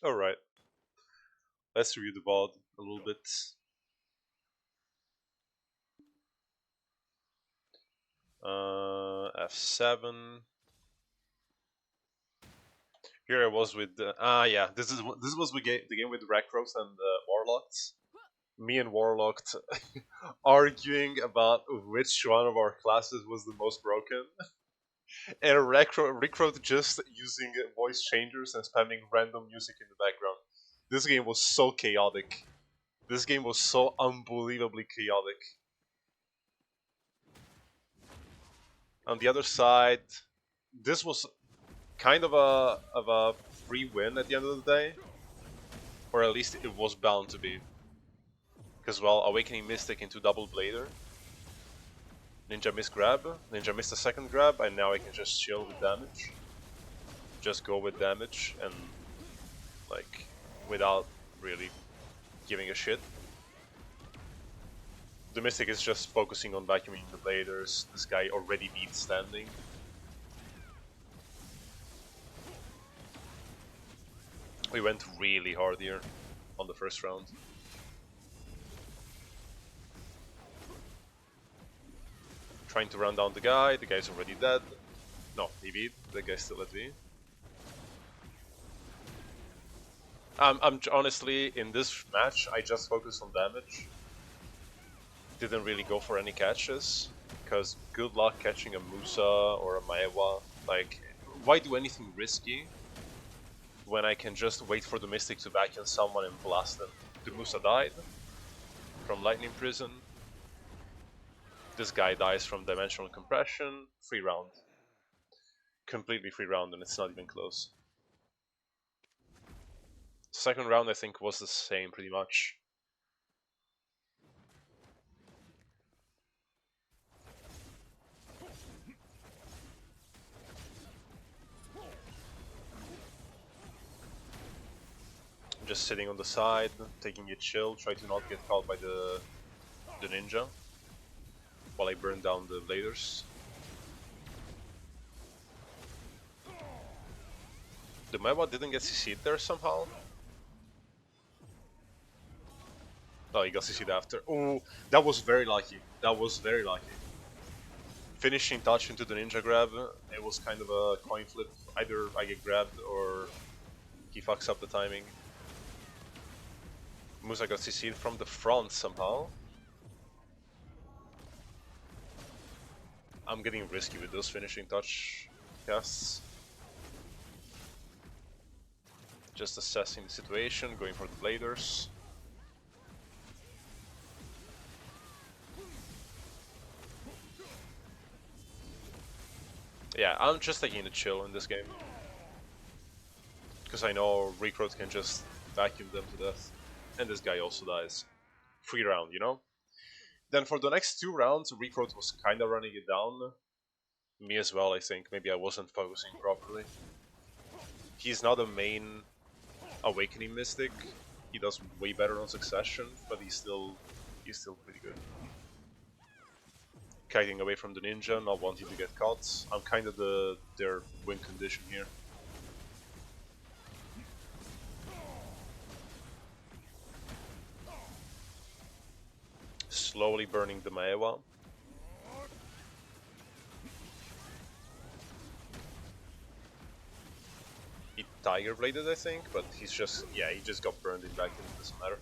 Alright, let's review the VOD a little bit. F7. Here I was with yeah, this was the game with Recros and Warlocks. Me and Warlocked arguing about which one of our classes was the most broken. And Recro just using voice changers and spamming random music in the background. This game was so chaotic. This game was so unbelievably chaotic. On the other side, this was kind of a free win at the end of the day, or at least it was bound to be. Because well, Awakening Mystic into Double Blader, Ninja missed grab, Ninja missed a second grab, and now I can just chill with damage. Just go with damage and like without really giving a shit. The Mystic is just focusing on vacuuming the bladers. This guy already beat standing. We went really hard here on the first round. Trying to run down the guy's already dead. No, he beat, the guy's still at V. I'm honestly, in this match, I just focused on damage. Didn't really go for any catches, because good luck catching a Musa or a Maewa. Like, why do anything risky when I can just wait for the Mystic to vacuum someone and blast them? The Musa died from Lightning Prison. This guy dies from Dimensional Compression. Free round. Completely free round, and it's not even close. Second round, I think, was the same pretty much. I'm just sitting on the side, taking it chill, try to not get caught by the ninja while I burn down the bladers. The Maewa didn't get CC'd there somehow. Oh, he got CC'd after. Oh, that was very lucky. That was very lucky. Finishing touch into the ninja grab, it was kind of a coin flip. Either I get grabbed or he fucks up the timing. Musa got CC'd from the front somehow. I'm getting risky with those finishing touch casts. Just assessing the situation, going for the bladers. Yeah, I'm just taking the chill in this game. Because I know Recruit can just vacuum them to death. And this guy also dies. Free round, you know? Then for the next two rounds, Recruit was kinda running it down. Me as well, I think. Maybe I wasn't focusing properly. He's not a main Awakening Mystic. He does way better on Succession, but he's still pretty good. Kiting away from the ninja, not wanting to get caught. I'm kind of their win condition here. Slowly burning the Maewa. He Tiger Bladed, I think, but he's just, yeah, he just got burned in back and it doesn't matter.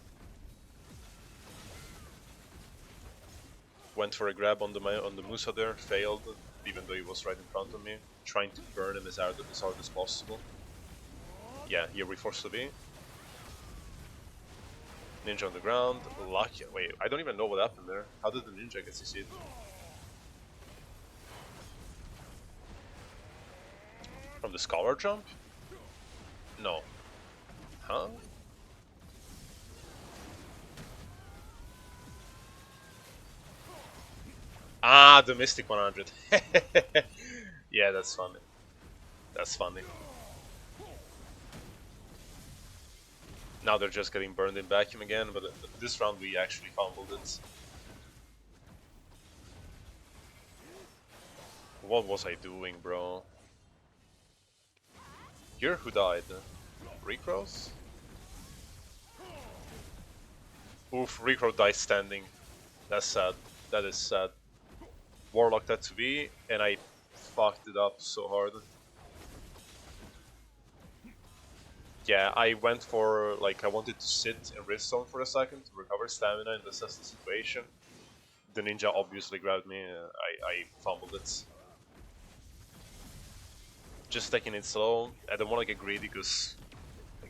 Went for a grab on the Musa there, failed, even though he was right in front of me. Trying to burn him as hard as possible. Yeah, here we forced to be. Ninja on the ground, lucky. Wait, I don't even know what happened there. How did the ninja get CC'd? From the Scholar jump? No. Huh? Ah, the Mystic 100. Yeah, that's funny. That's funny. Now they're just getting burned in vacuum again, but this round we actually fumbled it. What was I doing, bro? Here, who died? Recross? Oof, Recro died standing. That's sad. That is sad. Warlock that to be, and I fucked it up so hard. Yeah, I went for, like, I wanted to sit in Rift Zone for a second to recover stamina and assess the situation. The ninja obviously grabbed me, I fumbled it. Just taking it slow. I don't want to get greedy because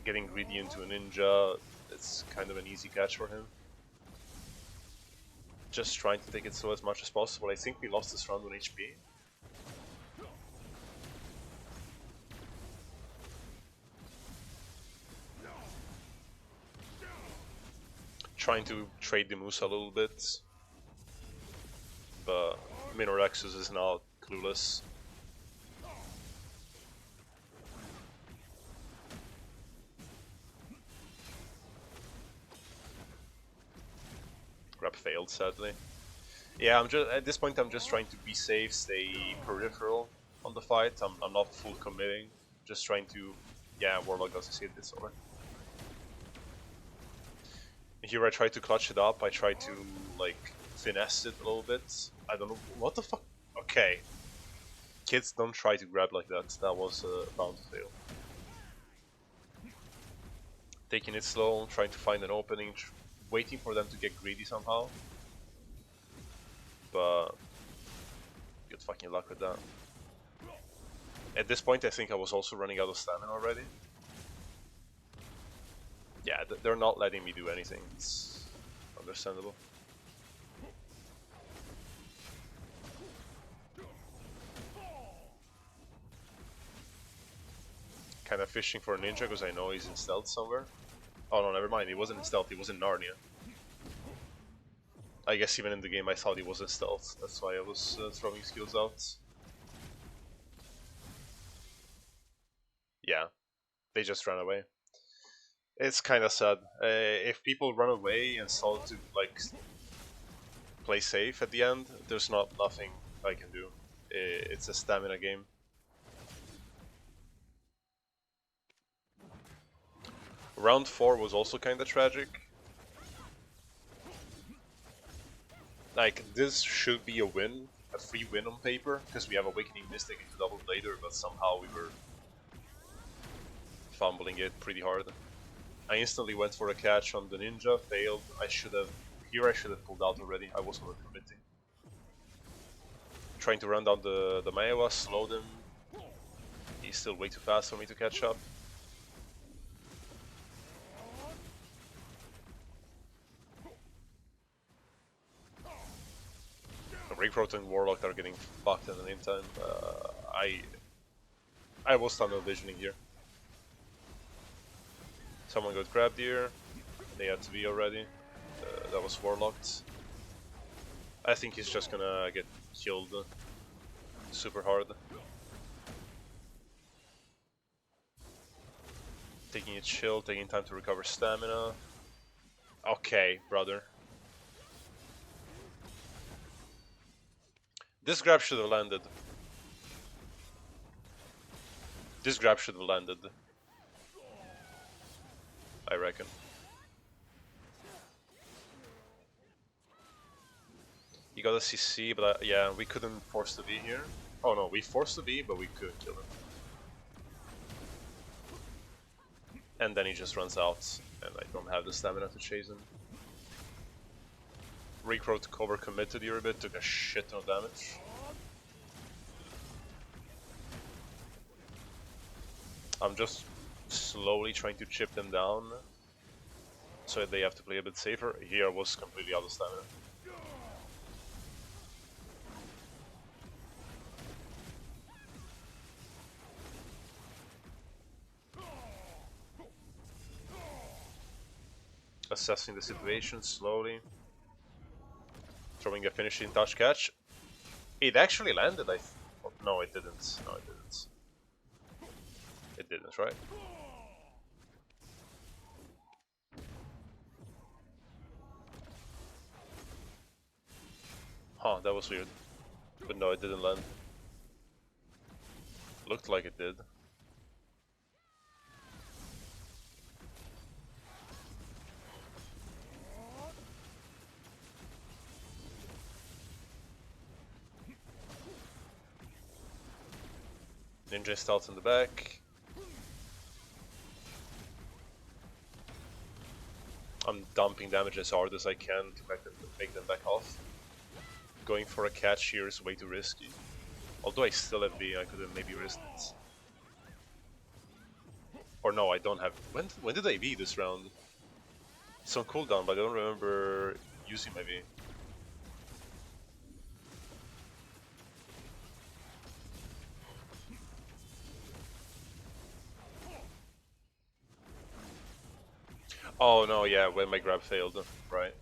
getting greedy into a ninja, it's kind of an easy catch for him. Just trying to take it slow as much as possible. I think we lost this round on HP. Trying to trade the Musa a little bit. But Minorexus is now clueless. Grab failed, sadly. Yeah, I'm just at this point. I'm just trying to be safe, stay peripheral on the fight. I'm not full committing. Just trying to, yeah, Warlock doesn't see this over. Here I try to clutch it up. I try to like finesse it a little bit. I don't know what the fuck. Okay, kids don't try to grab like that. That was bound to fail. Taking it slow, trying to find an opening, waiting for them to get greedy somehow. But good fucking luck with that. At this point, I think I was also running out of stamina already. Yeah, they're not letting me do anything. It's understandable. Kind of fishing for a ninja because I know he's in stealth somewhere. Oh no, never mind. He wasn't in stealth. He was in Narnia. I guess even in the game I thought he was in stealth. That's why I was throwing skills out. Yeah, they just ran away. It's kind of sad. If people run away and start to like play safe at the end, there's nothing I can do. It's a stamina game. Round 4 was also kind of tragic. Like, this should be a win, a free win on paper, because we have Awakening Mystic into Double Blader, but somehow we were fumbling it pretty hard. I instantly went for a catch on the ninja, failed. I should have pulled out already. I was overcommitting. Trying to run down the Maewa, slowed him. He's still way too fast for me to catch up. Recroat and Warlock are getting fucked in the meantime. I was tunnel visioning here. Someone got grabbed here. They had to be already. That was Warlocked. I think he's just gonna get killed super hard. Taking it chill, taking time to recover stamina. Okay, brother. This grab should have landed. This grab should have landed. I reckon. You got a CC, but yeah, we couldn't force the B here. Oh no, we forced the B, but we couldn't kill him. And then he just runs out, and I don't have the stamina to chase him. Recroat overcommitted here a bit, took a shit ton of damage. I'm just slowly trying to chip them down, so they have to play a bit safer. Here I was completely out of stamina. Assessing the situation slowly. Throwing a finishing touch catch. It actually landed, oh, no, it didn't. No, it didn't. It didn't, right? Huh, that was weird. But no, it didn't land. Looked like it did. Ninja stealth in the back. I'm dumping damage as hard as I can to make them back off. Going for a catch here is way too risky. Although I still have V, I could have maybe risked it. Or no, I don't have... When did I V this round? It's on cooldown, but I don't remember using my V. Oh no, yeah, when my grab failed, right.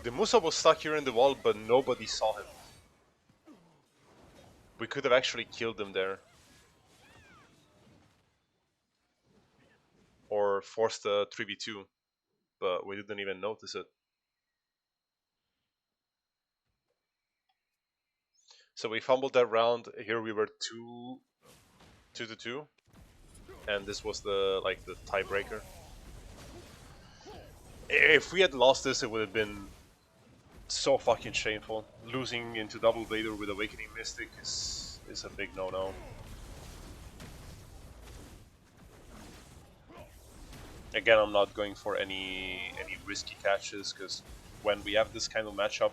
The Musa was stuck here in the wall, but nobody saw him. We could have actually killed him there. Or forced a 3v2, but we didn't even notice it. So we fumbled that round. Here we were 2-2, and this was the tiebreaker. If we had lost this, it would have been so fucking shameful. Losing into Double Vader with Awakening Mystic is a big no-no. Again, I'm not going for any risky catches, because when we have this kind of matchup,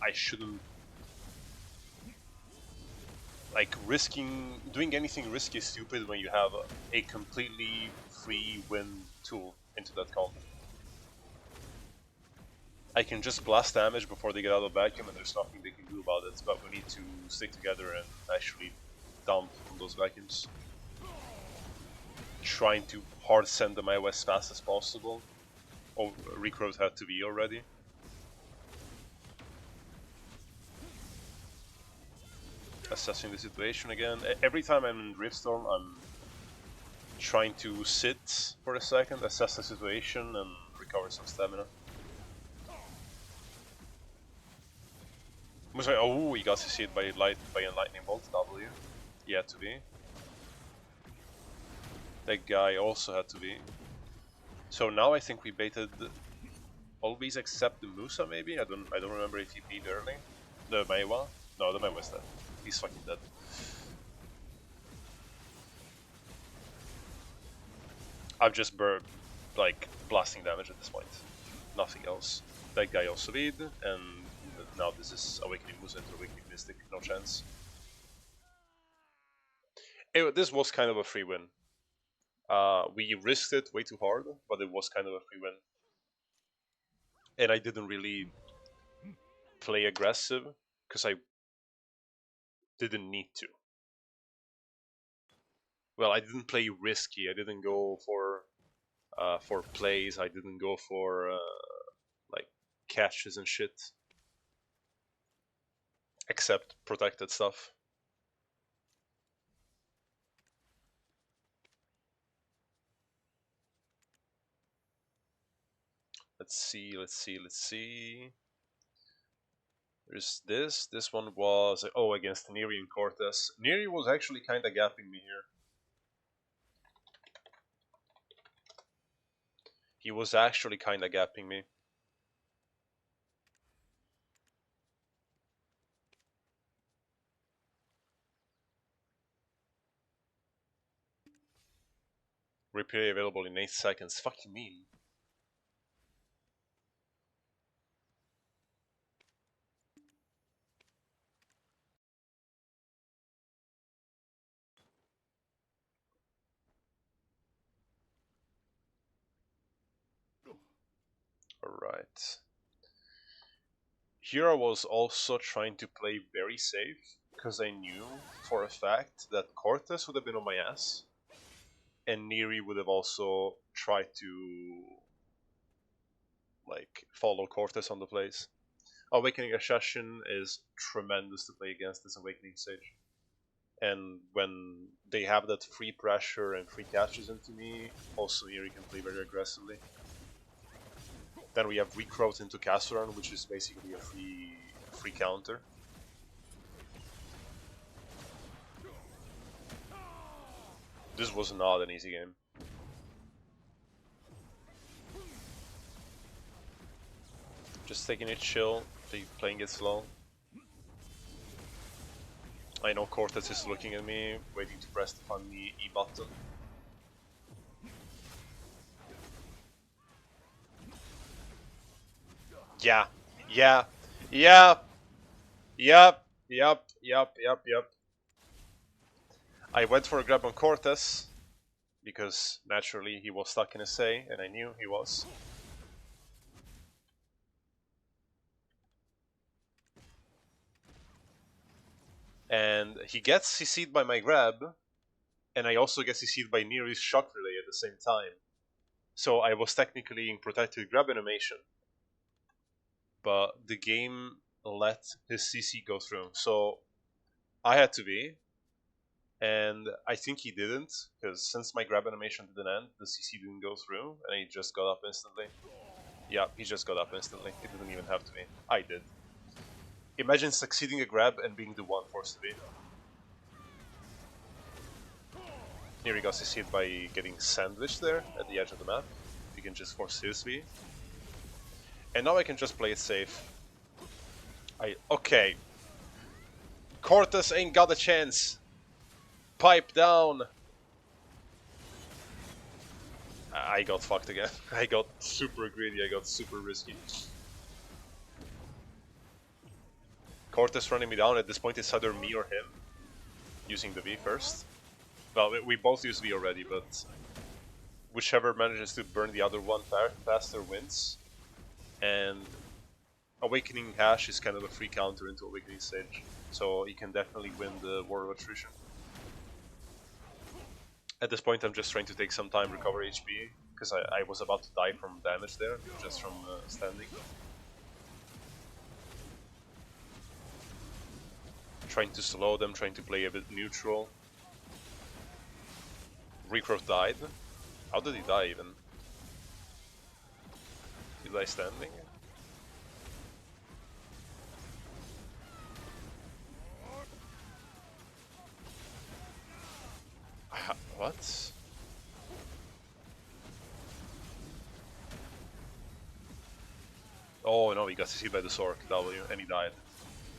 I shouldn't doing anything risky is stupid when you have a completely free win tool into that comp. I can just blast damage before they get out of vacuum and there's nothing they can do about it, but we need to stick together and actually dump on those vacuums. Trying to hard send them AoS as fast as possible. Oh, recruit had to be already. Assessing the situation again. Every time I'm in Driftstorm, I'm trying to sit for a second, assess the situation, and recover some stamina. Oh, he got CC'd by a lightning bolt. W. He had to be. That guy also had to be. So now I think we baited all these except the Musa. Maybe I don't remember if he beat early. The Meiwa. No, the Meiwa's dead. He's fucking dead. I'm just blasting damage at this point. Nothing else. That guy also lead, and now this is Awakening Musa into Awakening Mystic. No chance. Anyway, this was kind of a free win. We risked it way too hard, but it was kind of a free win. And I didn't really play aggressive, because I didn't need to. Well, I didn't play risky. I didn't go for plays. I didn't go for catches and shit. Except protected stuff. Let's see. There's this. This one was against Neri and Cortez. Neri was actually kinda gapping me here. He was actually kinda gapping me. Replay available in 8 seconds. Fuck you mean? Alright. Here I was also trying to play very safe, because I knew for a fact that Cortez would have been on my ass, and Neri would have also tried to follow Cortez on the plays. Awakening Assassin is tremendous to play against this Awakening stage. And when they have that free pressure and free catches into me, also Neri can play very aggressively. Then we have Recroat into Castoran, which is basically a free counter. This was not an easy game. Just taking it chill, playing it slow. I know Cortez is looking at me, waiting to press the funny E button. Yeah, yeah, yeah, yep, yep. I went for a grab on Cortez, because naturally he was stuck in a say, and I knew he was. And he gets CC'd by my grab, and I also get CC'd by Neri's shock relay at the same time. So I was technically in protected grab animation, but the game let his CC go through. So I had to be, and I think he didn't, because since my grab animation didn't end, the CC didn't go through, and he just got up instantly. Yeah, he just got up instantly. It didn't even have to be. I did. Imagine succeeding a grab and being the one forced to be. Neri got CC'd by getting sandwiched there at the edge of the map. You can just force his V. And now I can just play it safe. Okay. Cortez ain't got a chance. Pipe down. I got fucked again. I got super greedy, I got super risky. Cortez running me down. At this point it's either me or him using the V first. Well, we both use V already, but whichever manages to burn the other one faster wins. And Awakening Hash is kind of a free counter into Awakening Sage, so he can definitely win the War of Attrition. At this point I'm just trying to take some time, recover HP, because I was about to die from damage there, just from standing. Trying to slow them, trying to play a bit neutral. Recruit died. How did he die even? Did he die standing? What? Oh no, he got CC'd by the Sork W and he died.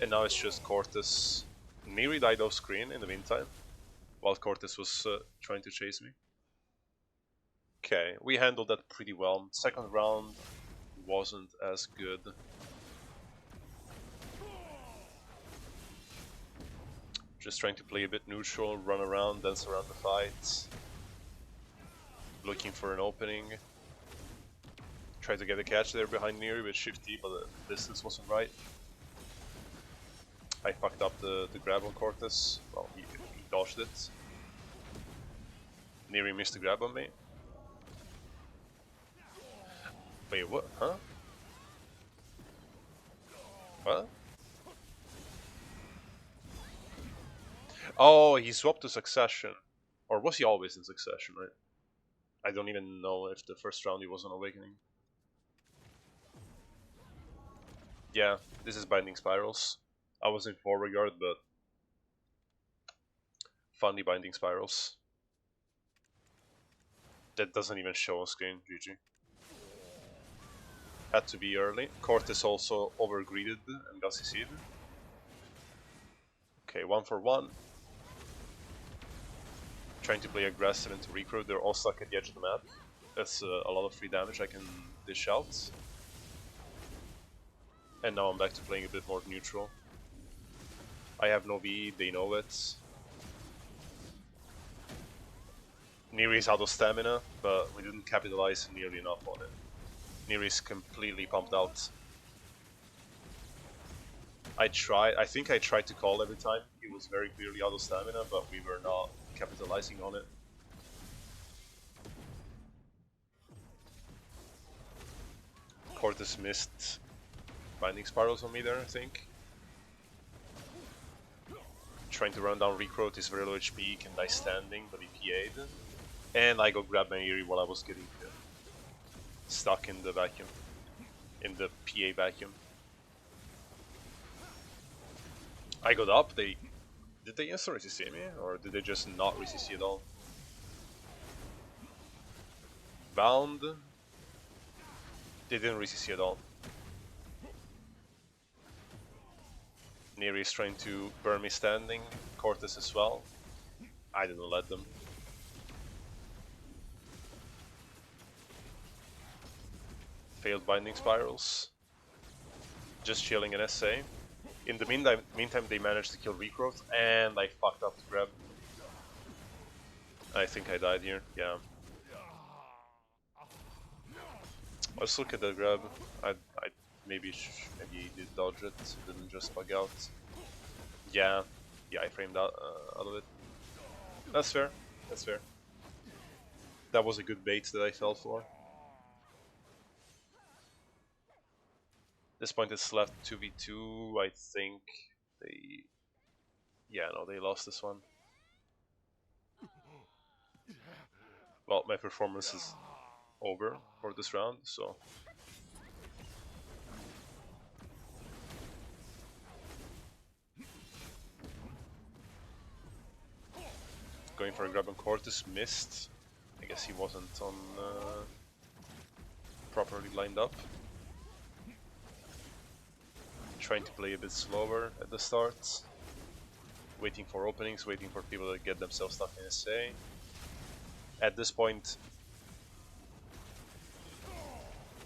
And now it's just Cortez. Neri died off screen in the meantime, while Cortez was trying to chase me. Okay, we handled that pretty well. Second round wasn't as good. Just trying to play a bit neutral, run around, dance around the fight. Looking for an opening. Try to get a catch there behind Neri with Shift T, but the distance wasn't right. I fucked up the grab on Cortez. Well, he dodged it. Neri missed the grab on me. Wait, what? Huh? What? Oh, he swapped to Succession. Or was he always in Succession, right? I don't even know if the first round he was on Awakening. Yeah, this is Binding Spirals. I was in forward guard, but funny Binding Spirals. That doesn't even show on screen, GG. Had to be early. Cortez also overgreeded and got CC'd. Okay, 1 for 1. Trying to play aggressive into recruit, they're all stuck at the edge of the map. That's a lot of free damage I can dish out. And now I'm back to playing a bit more neutral. I have no V, they know it. Neri's out of stamina, but we didn't capitalize nearly enough on it. Neri's completely pumped out. I think I tried to call every time. He was very clearly out of stamina, but we were not capitalizing on it. Cortez missed Binding Spirals on me there, I think. Trying to run down Recruit is very low HP, he can die standing, but he PA'd. And I got grabbed by Neri while I was getting stuck in the vacuum. In the PA vacuum. I got up, did they insta-RCC me? Or did they just not RCC at all? Bound. They didn't RCC at all. Neri is trying to burn me standing, Cortez as well. I didn't let them. Failed binding spirals. Just chilling an SA. In the meantime, they managed to kill Regrowth, and I fucked up the grab. I think I died here, yeah. Let's look at the grab. I maybe did dodge it, didn't just bug out. Yeah, I framed out of it. That's fair, that's fair. That was a good bait that I fell for. This point it's left 2v2, I think they... Yeah, no, they lost this one. Well, my performance is over for this round, so... Going for a grab on Cortez, missed. I guess he wasn't on properly lined up. Trying to play a bit slower at the start. Waiting for openings, waiting for people to get themselves stuck in SA. At this point,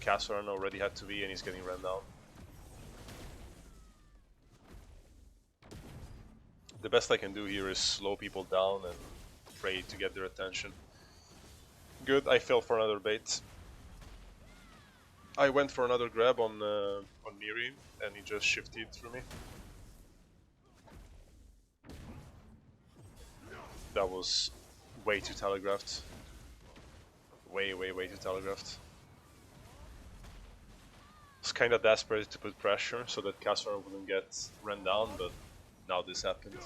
Casseron already had to be and he's getting ran down. The best I can do here is slow people down and pray to get their attention. Good, I fell for another bait. I went for another grab on Neri and he just shifted through me. That was way too telegraphed. Way too telegraphed. I was kinda desperate to put pressure so that Casseron wouldn't get run down, but now this happened.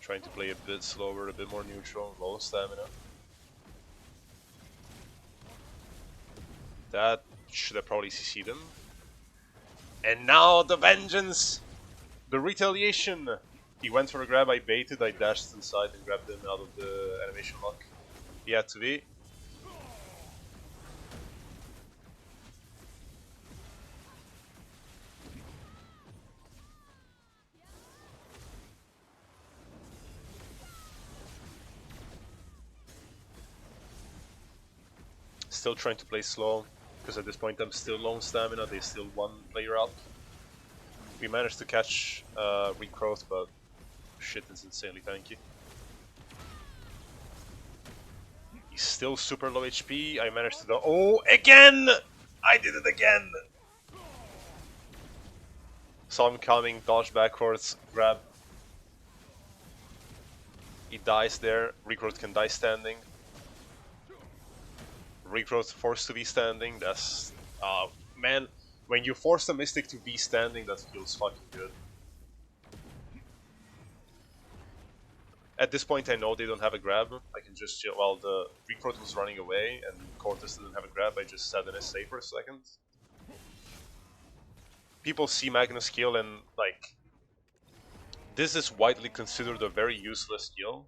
Trying to play a bit slower, a bit more neutral, low stamina. That should have probably CC'd him. And now the vengeance! The retaliation! He went for a grab, I baited, I dashed inside and grabbed him out of the animation lock. He had to be. Still trying to play slow, because at this point I'm still low on stamina, they still one player up. We managed to catch Regrowth, but shit is insanely tanky. He's still super low HP, I managed to go— oh, again! I did it again! Saw him coming, dodge backwards, grab. He dies there, Regrowth can die standing. Regrowth forced to be standing, that's... man, when you force a Mystic to be standing, that feels fucking good. At this point I know they don't have a grab, I can just chill. While the Regrowth was running away and Cortez didn't have a grab, I just sat in SA for a second. People see Magnus skill and, like... this is widely considered a very useless skill.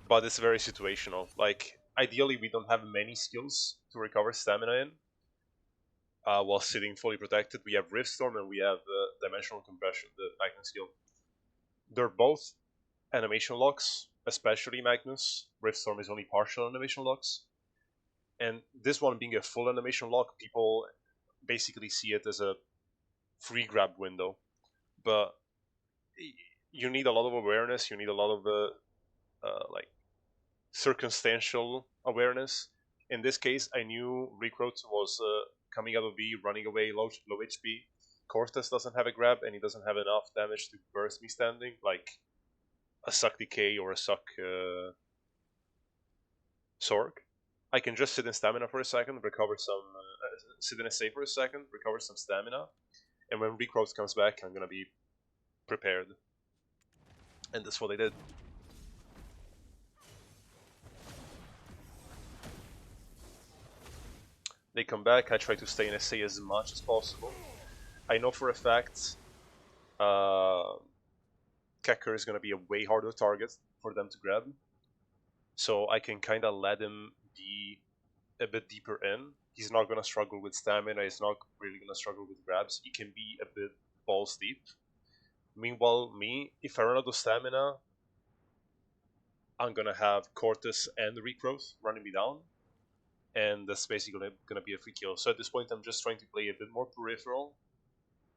But it's very situational. Like, ideally we don't have many skills to recover stamina in while sitting fully protected. We have Riftstorm and we have Dimensional Compression, the Magnus skill. They're both animation locks, especially Magnus. Riftstorm is only partial animation locks. And this one being a full animation lock, people basically see it as a free grab window. But you need a lot of awareness, you need a lot of like circumstantial awareness. In this case, I knew Regrowth was coming out of V, running away, low HP. Cortez doesn't have a grab, and he doesn't have enough damage to burst me standing, like a Suck Decay or a Suck Sorg. I can just sit in stamina for a second, recover some... sit in a save for a second, recover some stamina, and when Regrowth comes back, I'm gonna be prepared. And that's what I did. They come back, I try to stay in SA as much as possible. I know for a fact Kekker is going to be a way harder target for them to grab. So I can kind of let him be a bit deeper in, he's not gonna struggle with stamina, he's not really gonna struggle with grabs, he can be a bit balls deep. Meanwhile, me, if I run out of stamina, I'm gonna have Cortus and Regrowth running me down, and that's basically gonna be a free kill. So at this point I'm just trying to play a bit more peripheral,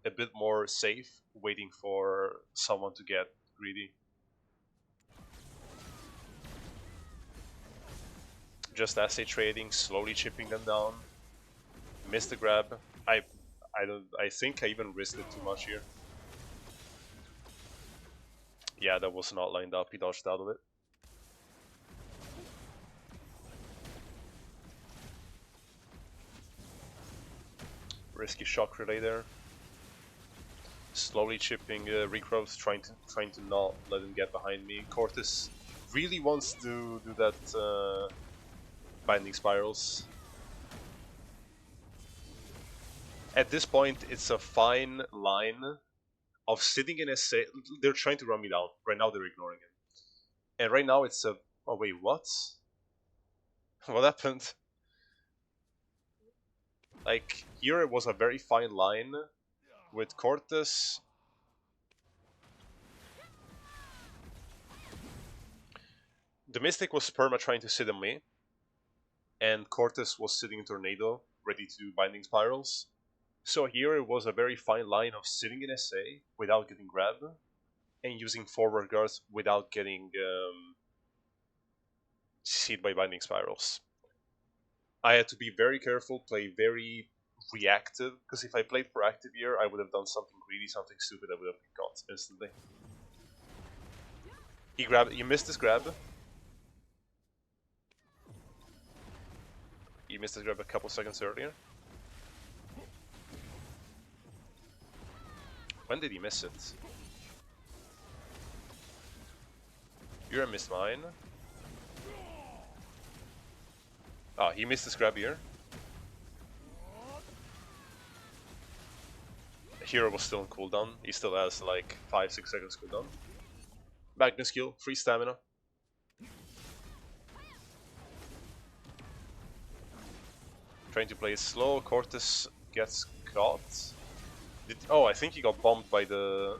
a bit more safe, waiting for someone to get greedy. Just assay trading, slowly chipping them down. Missed the grab. I think I even risked it too much here. Yeah, that was not lined up, he dodged out of it. Risky shock relay there. Slowly chipping Regrowth, trying to not let him get behind me. Cortus really wants to do that binding spirals. At this point, it's a fine line of sitting in a SA. They're trying to run me down. Right now, they're ignoring him. And right now, it's a. Oh, wait, what? What happened? Like, here it was a very fine line with Cortus. The Mystic was perma trying to sit on me, and Cortus was sitting in Tornado, ready to do binding spirals. So here it was a very fine line of sitting in SA without getting grabbed, and using forward guards without getting CC'd by binding spirals. I had to be very careful, play very reactive, because if I played proactive here, I would have done something greedy, something stupid, I would have been caught instantly. He missed his grab. He missed his grab a couple seconds earlier. When did he miss it? You're a missed mine. Ah, he missed his grab here. Hero was still on cooldown. He still has like 5-6 seconds cooldown. Magnus skill, free stamina. Trying to play it slow. Cortus gets caught. Oh, I think he got bombed by the.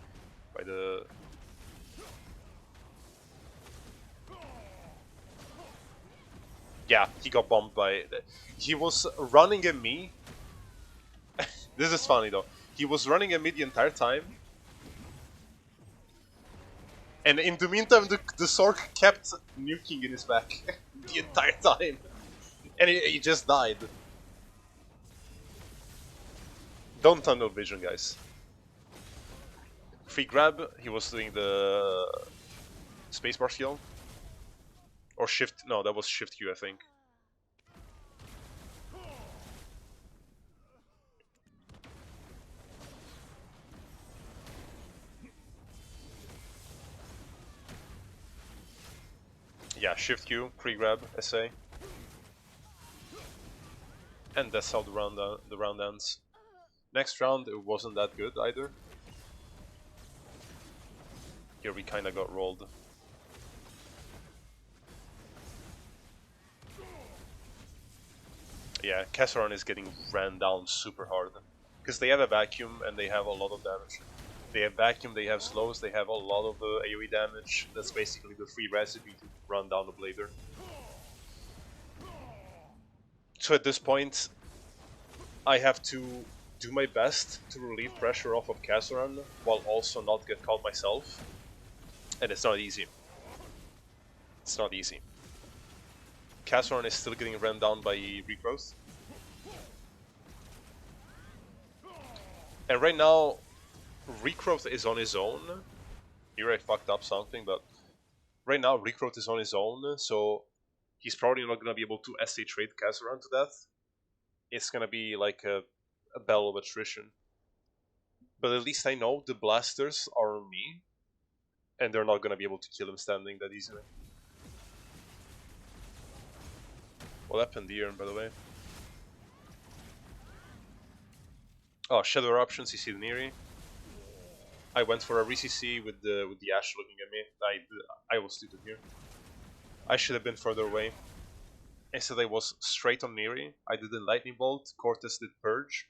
Yeah, he got bombed by. He was running at me. This is funny though. He was running at me the entire time. And in the meantime, the Sork kept nuking in his back the entire time. And he just died. Don't tunnel vision, guys. Free grab, he was doing the spacebar skill. Or shift, no, that was shift Q, I think. Yeah, shift Q, pre-grab, SA. And that's how the round ends. Next round, it wasn't that good either. Here we kinda got rolled. Yeah, Kassaran is getting ran down super hard. Because they have a vacuum and they have a lot of damage. They have vacuum, they have slows, they have a lot of AoE damage. That's basically the free recipe to run down the blader. So at this point, I have to do my best to relieve pressure off of Kassaran while also not get caught myself. And it's not easy. It's not easy. Kassaran is still getting ran down by Regrowth. And right now, Regrowth is on his own. Here I fucked up something, but right now Regrowth is on his own, so he's probably not gonna be able to SA trade Kassaran to death. It's gonna be like a battle of attrition. But at least I know the blasters are on me, and they're not gonna be able to kill him standing that easily. What happened here, by the way? Oh, Shadow Eruptions, you see the Neri. I went for a re-CC with the Ash looking at me. I was stupid here. I should have been further away. Instead I was straight on Neri. I did the Lightning Bolt, Cortez did Purge,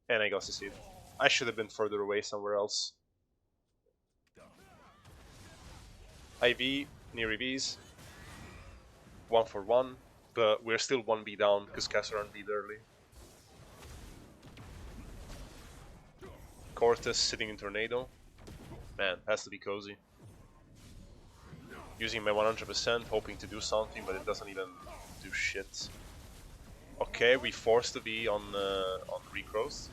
and I got CC'd. I should have been further away somewhere else. IV, Neri Vs, 1 for 1, but we're still 1B down because Caster unbeat early. Cortez sitting in Tornado. Man, has to be cozy. Using my 100%, hoping to do something, but it doesn't even do shit. Okay, we forced to be on regrowth,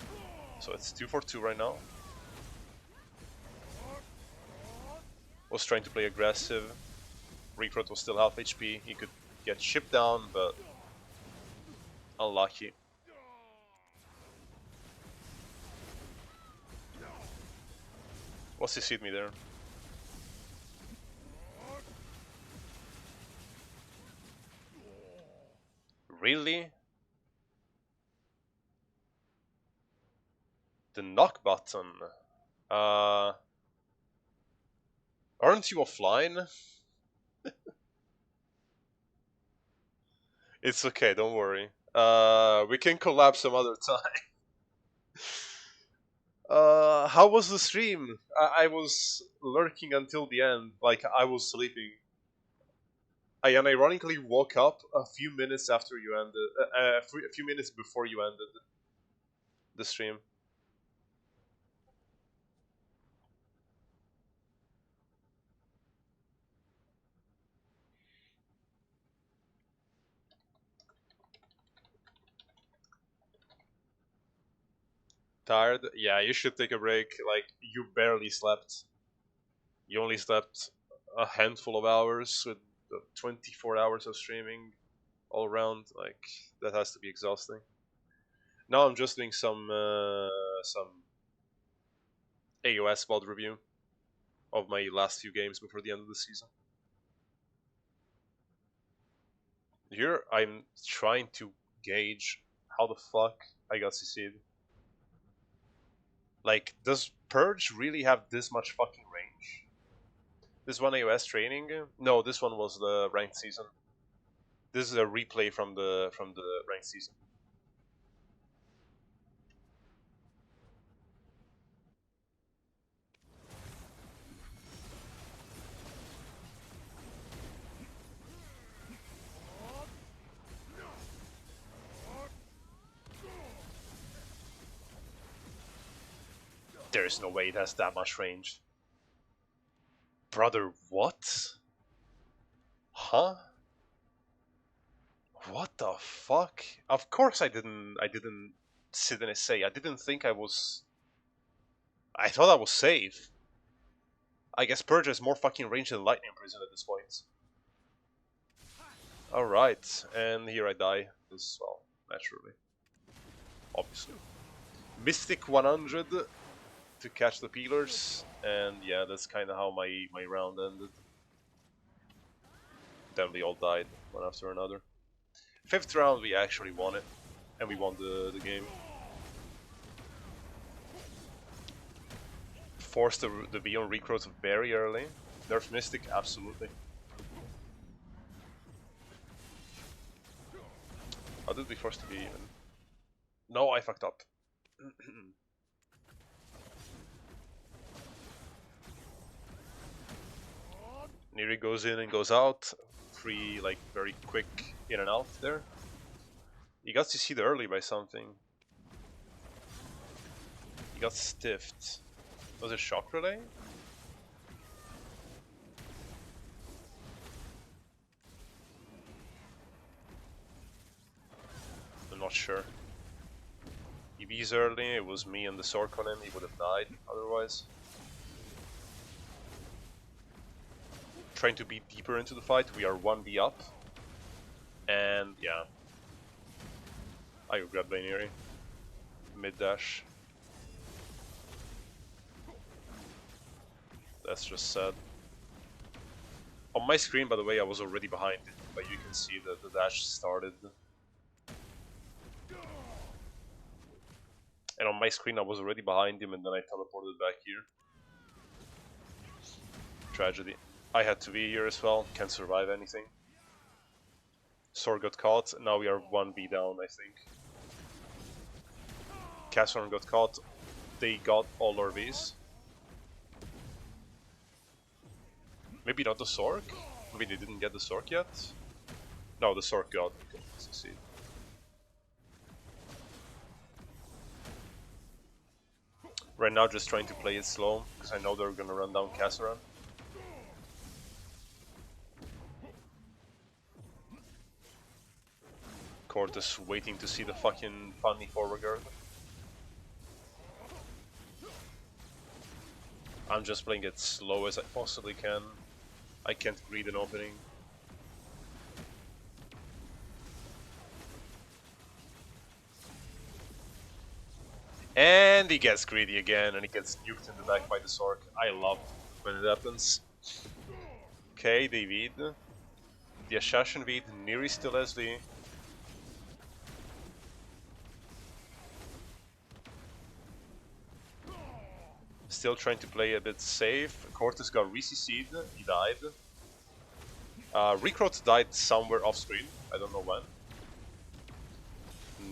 so it's 2 for 2 right now. Was trying to play aggressive. Regrowth was still half HP. He could get shipped down, but unlucky. What's he seed me there? Really? The knock button. Aren't you offline? It's okay, don't worry. We can collab some other time. How was the stream? I was lurking until the end, like I was sleeping. I unironically woke up a few minutes after you ended, a few minutes before you ended the stream. Tired? Yeah, you should take a break. Like, you barely slept. You only slept a handful of hours with 24 hours of streaming all around. Like, that has to be exhausting. Now I'm just doing some AoS VOD review of my last few games before the end of the season. Here I'm trying to gauge how the fuck I got CC'd. Like, does Purge really have this much fucking range? This one AoS training? No, this one was the ranked season. This is a replay from the ranked season. There is no way it has that much range. Brother, what? Huh? What the fuck? Of course I didn't sit and say. I didn't think I was... I thought I was safe. I guess Purge has more fucking range than Lightning Prison at this point. Alright, and here I die. This, well, naturally. Obviously. Mystic 100 to catch the peelers, and yeah, that's kind of how my round ended. Then we all died, one after another. 5th round we actually won it, and we won the game. Forced the Beyond regrowth very early. Nerf Mystic, absolutely. How did we force to be even? No, I fucked up. Neri goes in and goes out. 3 like very quick in and out there. He got CC'd early by something. He got stiffed. Was it shock relay? I'm not sure. He B's early, it was me and the Sork on him, he would have died otherwise. Trying to be deeper into the fight, we are 1B up. And yeah. I got grabbed by Neri. Mid dash. That's just sad. On my screen, by the way, I was already behind it, but you can see that the dash started. And on my screen, I was already behind him, and then I teleported back here. Tragedy. I had to be here as well, can't survive anything. Sword got caught, now we are 1B down, I think. Castorm got caught, they got all our Vs. Maybe not the Sork? Maybe they didn't get the Sork yet? No, the Sork got. Okay, succeed. Right now just trying to play it slow, because I know they're gonna run down Castorm. Cortus waiting to see the fucking funny forward guard. I'm just playing it slow as I possibly can. I can't read an opening. And he gets greedy again, and he gets nuked in the back by the Sork. I love when it happens. Okay, they V'd. The Assassin V'd, Neri still has the... Still trying to play a bit safe. Cortus got re-CC'd, he died. Recruit died somewhere off screen, I don't know when.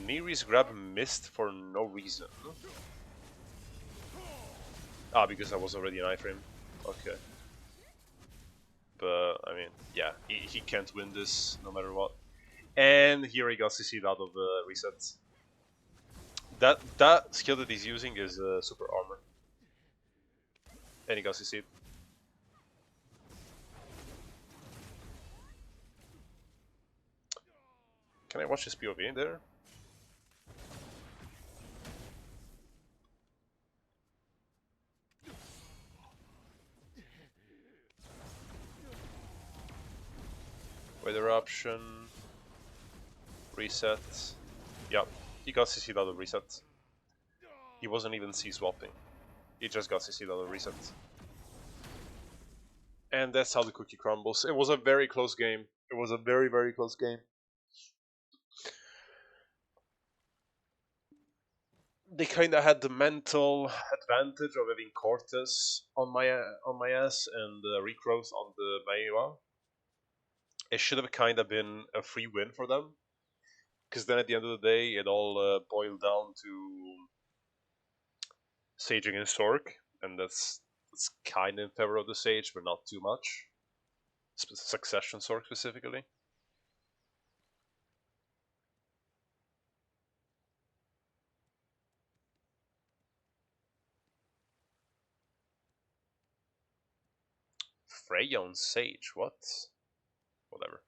Neri's grab missed for no reason. Ah, because I was already an iframe. Okay. But, I mean, yeah, he can't win this no matter what. And here he got CC'd out of the reset. That skill that he's using is super armor. And he got CC'd. Can I watch his POV there? Weather option. Reset. Yep, he got CC'd out of reset. He wasn't even C-swapping. He just got CC'd out of reset. And that's how the cookie crumbles. It was a very close game. It was a very, very close game. They kind of had the mental advantage of having Cortes on my ass and Regrowth on the Maewa. It should have kind of been a free win for them, because then at the end of the day, it all boiled down to Sage against Sork, and that's kind of in favor of the Sage, but not too much. Succession Sork specifically. Freya on Sage, what? Whatever.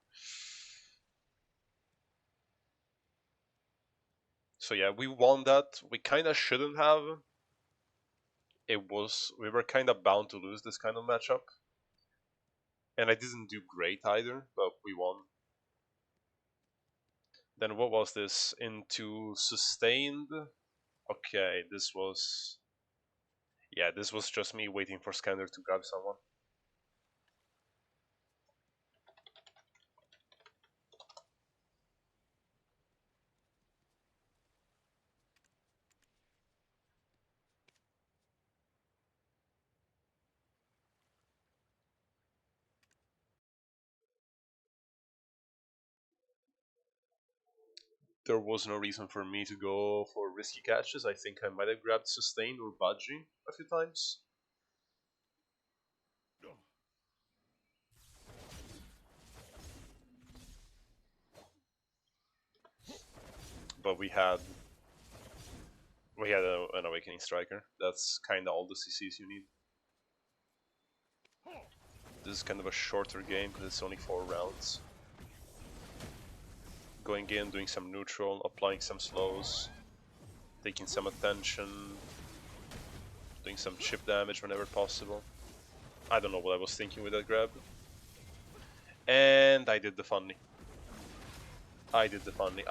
So yeah, we won that. We kind of shouldn't have. We were kind of bound to lose this kind of matchup. And I didn't do great either, but we won. Then what was this? Into sustained? Okay, this was... Yeah, this was just me waiting for Scanner to grab someone. There was no reason for me to go for risky catches. I think I might have grabbed Sustained or Budgie a few times. But we had an Awakening Striker. That's kind of all the CCs you need. This is kind of a shorter game because it's only 4 rounds. Going in, doing some neutral, applying some slows, taking some attention, doing some chip damage whenever possible. I don't know what I was thinking with that grab. And I did the funny. I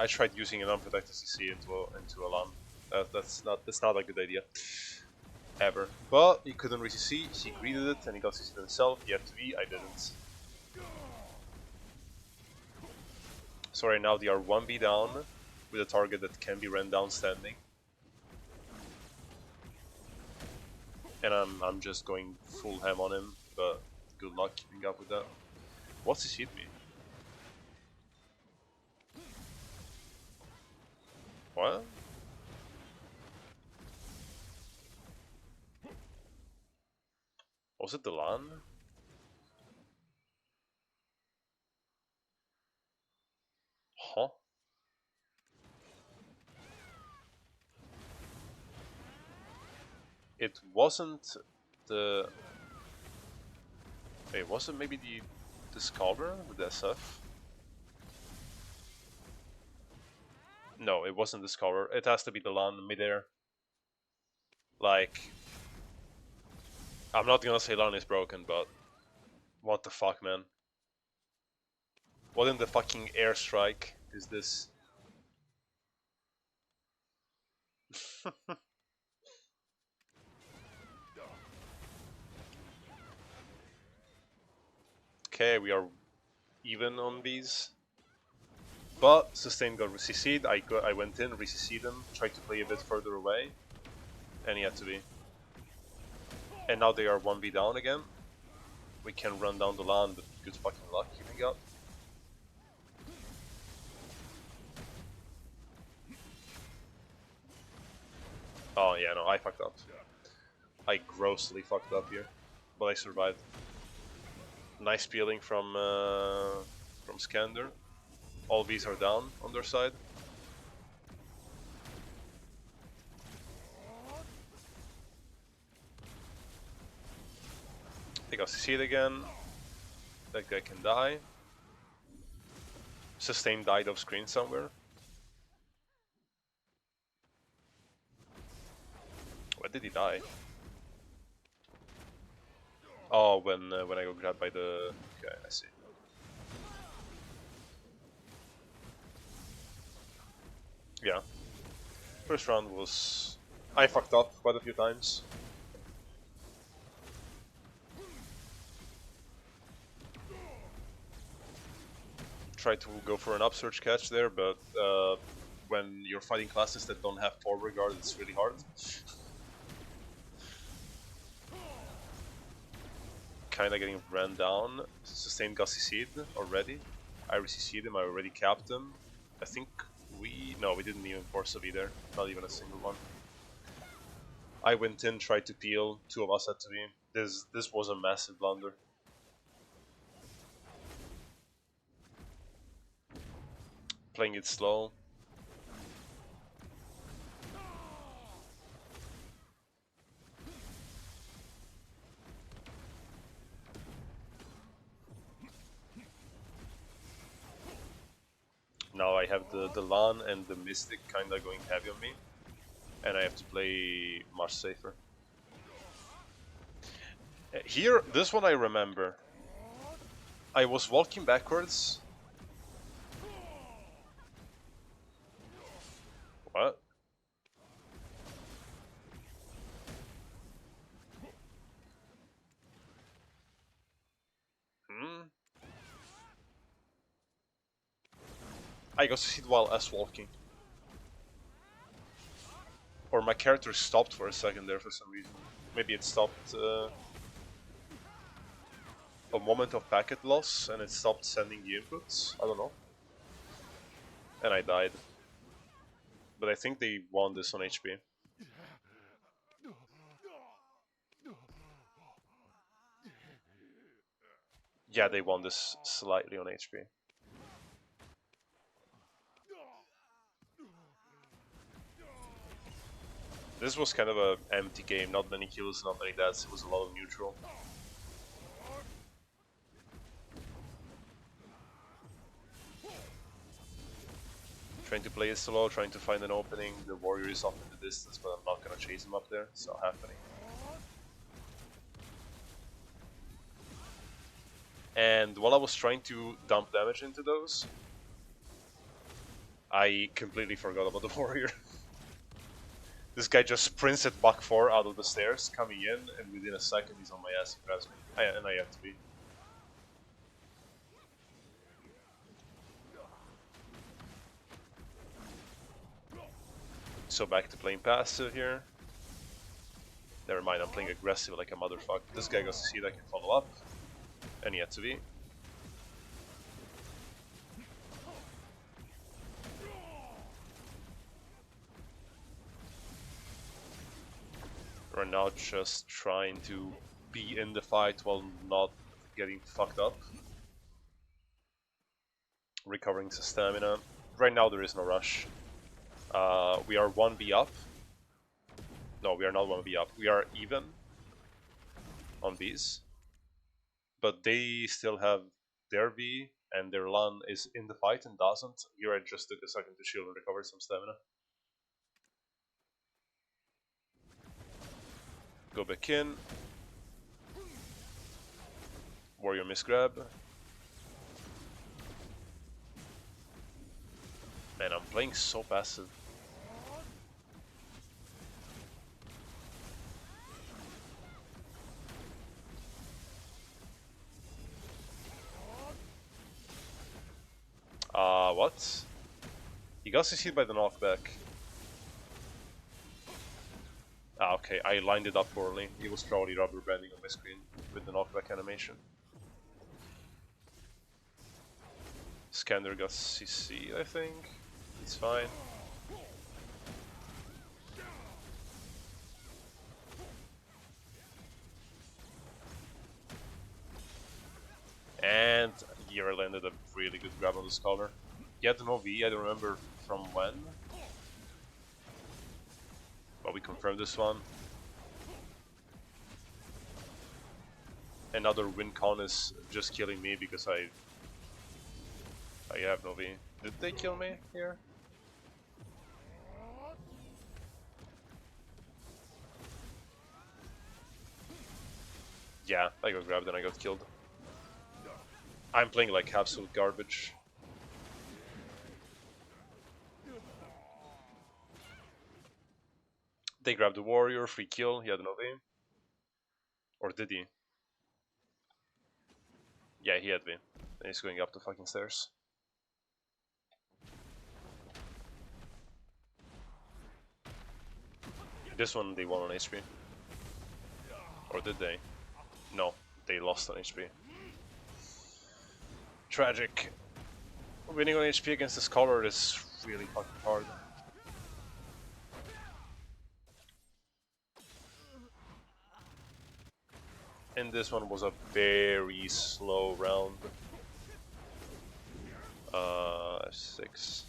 tried using an unprotected CC into a LAN. That's not a good idea. Ever. But he couldn't re-CC, he greeted it and he got CC'd himself. He had to be, I didn't. So right now they are 1v down with a target that can be ran down standing. And I'm just going full ham on him, but good luck keeping up with that. What's he hit me? What? Was it the LAN? Huh? It wasn't the... Wait, was it maybe the Scholar with the SF? No, it wasn't the Scholar. It has to be the LAN midair. Like... I'm not gonna say LAN is broken, but... What the fuck, man? What in the fucking airstrike is this? Okay, we are even on these. But Sustain got CC'd, I went in, re-CC'd him, tried to play a bit further away, and he had to be. And now they are 1v down again. We can run down the LAN, but good fucking luck keeping up. Oh yeah, no, I fucked up. I grossly fucked up here, but I survived. Nice peeling from Skander. All these are down on their side. They got CC'd again. That guy can die. Sustain died off screen somewhere. Where did he die? Oh, when I got grabbed by the... Okay, I see. Yeah. First round was... I fucked up quite a few times. Tried to go for an upsurge catch there, but when you're fighting classes that don't have forward guard, it's really hard. Kinda getting ran down. Sustain got CC'd already. I re-CC'd him, I already capped him. I think no, we didn't even force a V there. Not even a single one. I went in, tried to peel, two of us had to be. This was a massive blunder. Playing it slow. Now I have the LAN and the Mystic kinda going heavy on me. And I have to play much safer. Here, this one I remember. I was walking backwards. What? I got to see it while S-walking. Or my character stopped for a second there for some reason. Maybe it stopped a moment of packet loss and it stopped sending the inputs. I don't know. And I died. But I think they won this on HP. Yeah, they won this slightly on HP. This was kind of an empty game, not many kills, not many deaths, it was a lot of neutral. Trying to play it slow, trying to find an opening, the warrior is off in the distance, but I'm not gonna chase him up there, it's not happening. And while I was trying to dump damage into those, I completely forgot about the warrior. This guy just sprints at Mach 4 out of the stairs, coming in, and within a second he's on my ass and grabs me. And I have to be. So back to playing passive here. Never mind, I'm playing aggressive like a motherfucker. This guy got to see that I can follow up. And he had to be. We're now just trying to be in the fight while not getting fucked up. Recovering some stamina. Right now there is no rush. We are 1v up. No, we are not 1v up. We are even on these. But they still have their V, and their LAN is in the fight and doesn't. Here I just took a second to shield and recover some stamina. Go back in. Warrior misgrab. Man, I'm playing so passive. What? He got CC'd by the knockback. Ah, okay, I lined it up poorly. He was probably rubber banding on my screen with the knockback animation. Scanner got CC, I think. It's fine. And here I landed a really good grab on the Scholar. He had an OV, I don't remember from when. But we confirmed this one. Another win con is just killing me because I have no V. Did they kill me here? Yeah, I got grabbed and I got killed. I'm playing like absolute garbage. They grabbed the warrior, free kill, he had an OV. Or did he? Yeah, he had V. And he's going up the fucking stairs. This one they won on HP. Or did they? No, they lost on HP. Tragic. Winning on HP against the Scholar is really fucking hard. And this one was a very slow round. 6.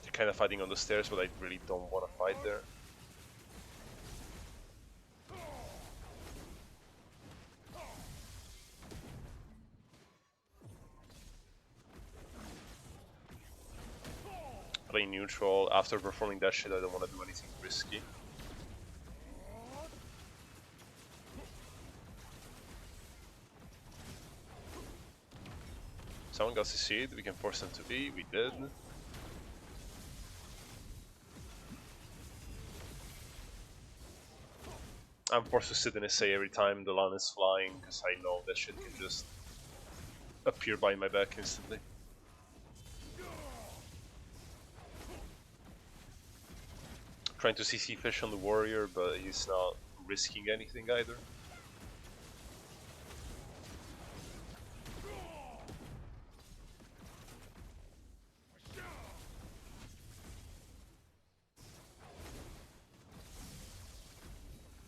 They're kind of fighting on the stairs, but I really don't want to fight there. Play neutral. After performing that shit, I don't want to do anything risky. Someone got CC'd, we can force them to be, we did. I'm forced to sit in SA every time the LAN is flying, because I know that shit can just appear by my back instantly. Trying to CC fish on the warrior, but he's not risking anything either.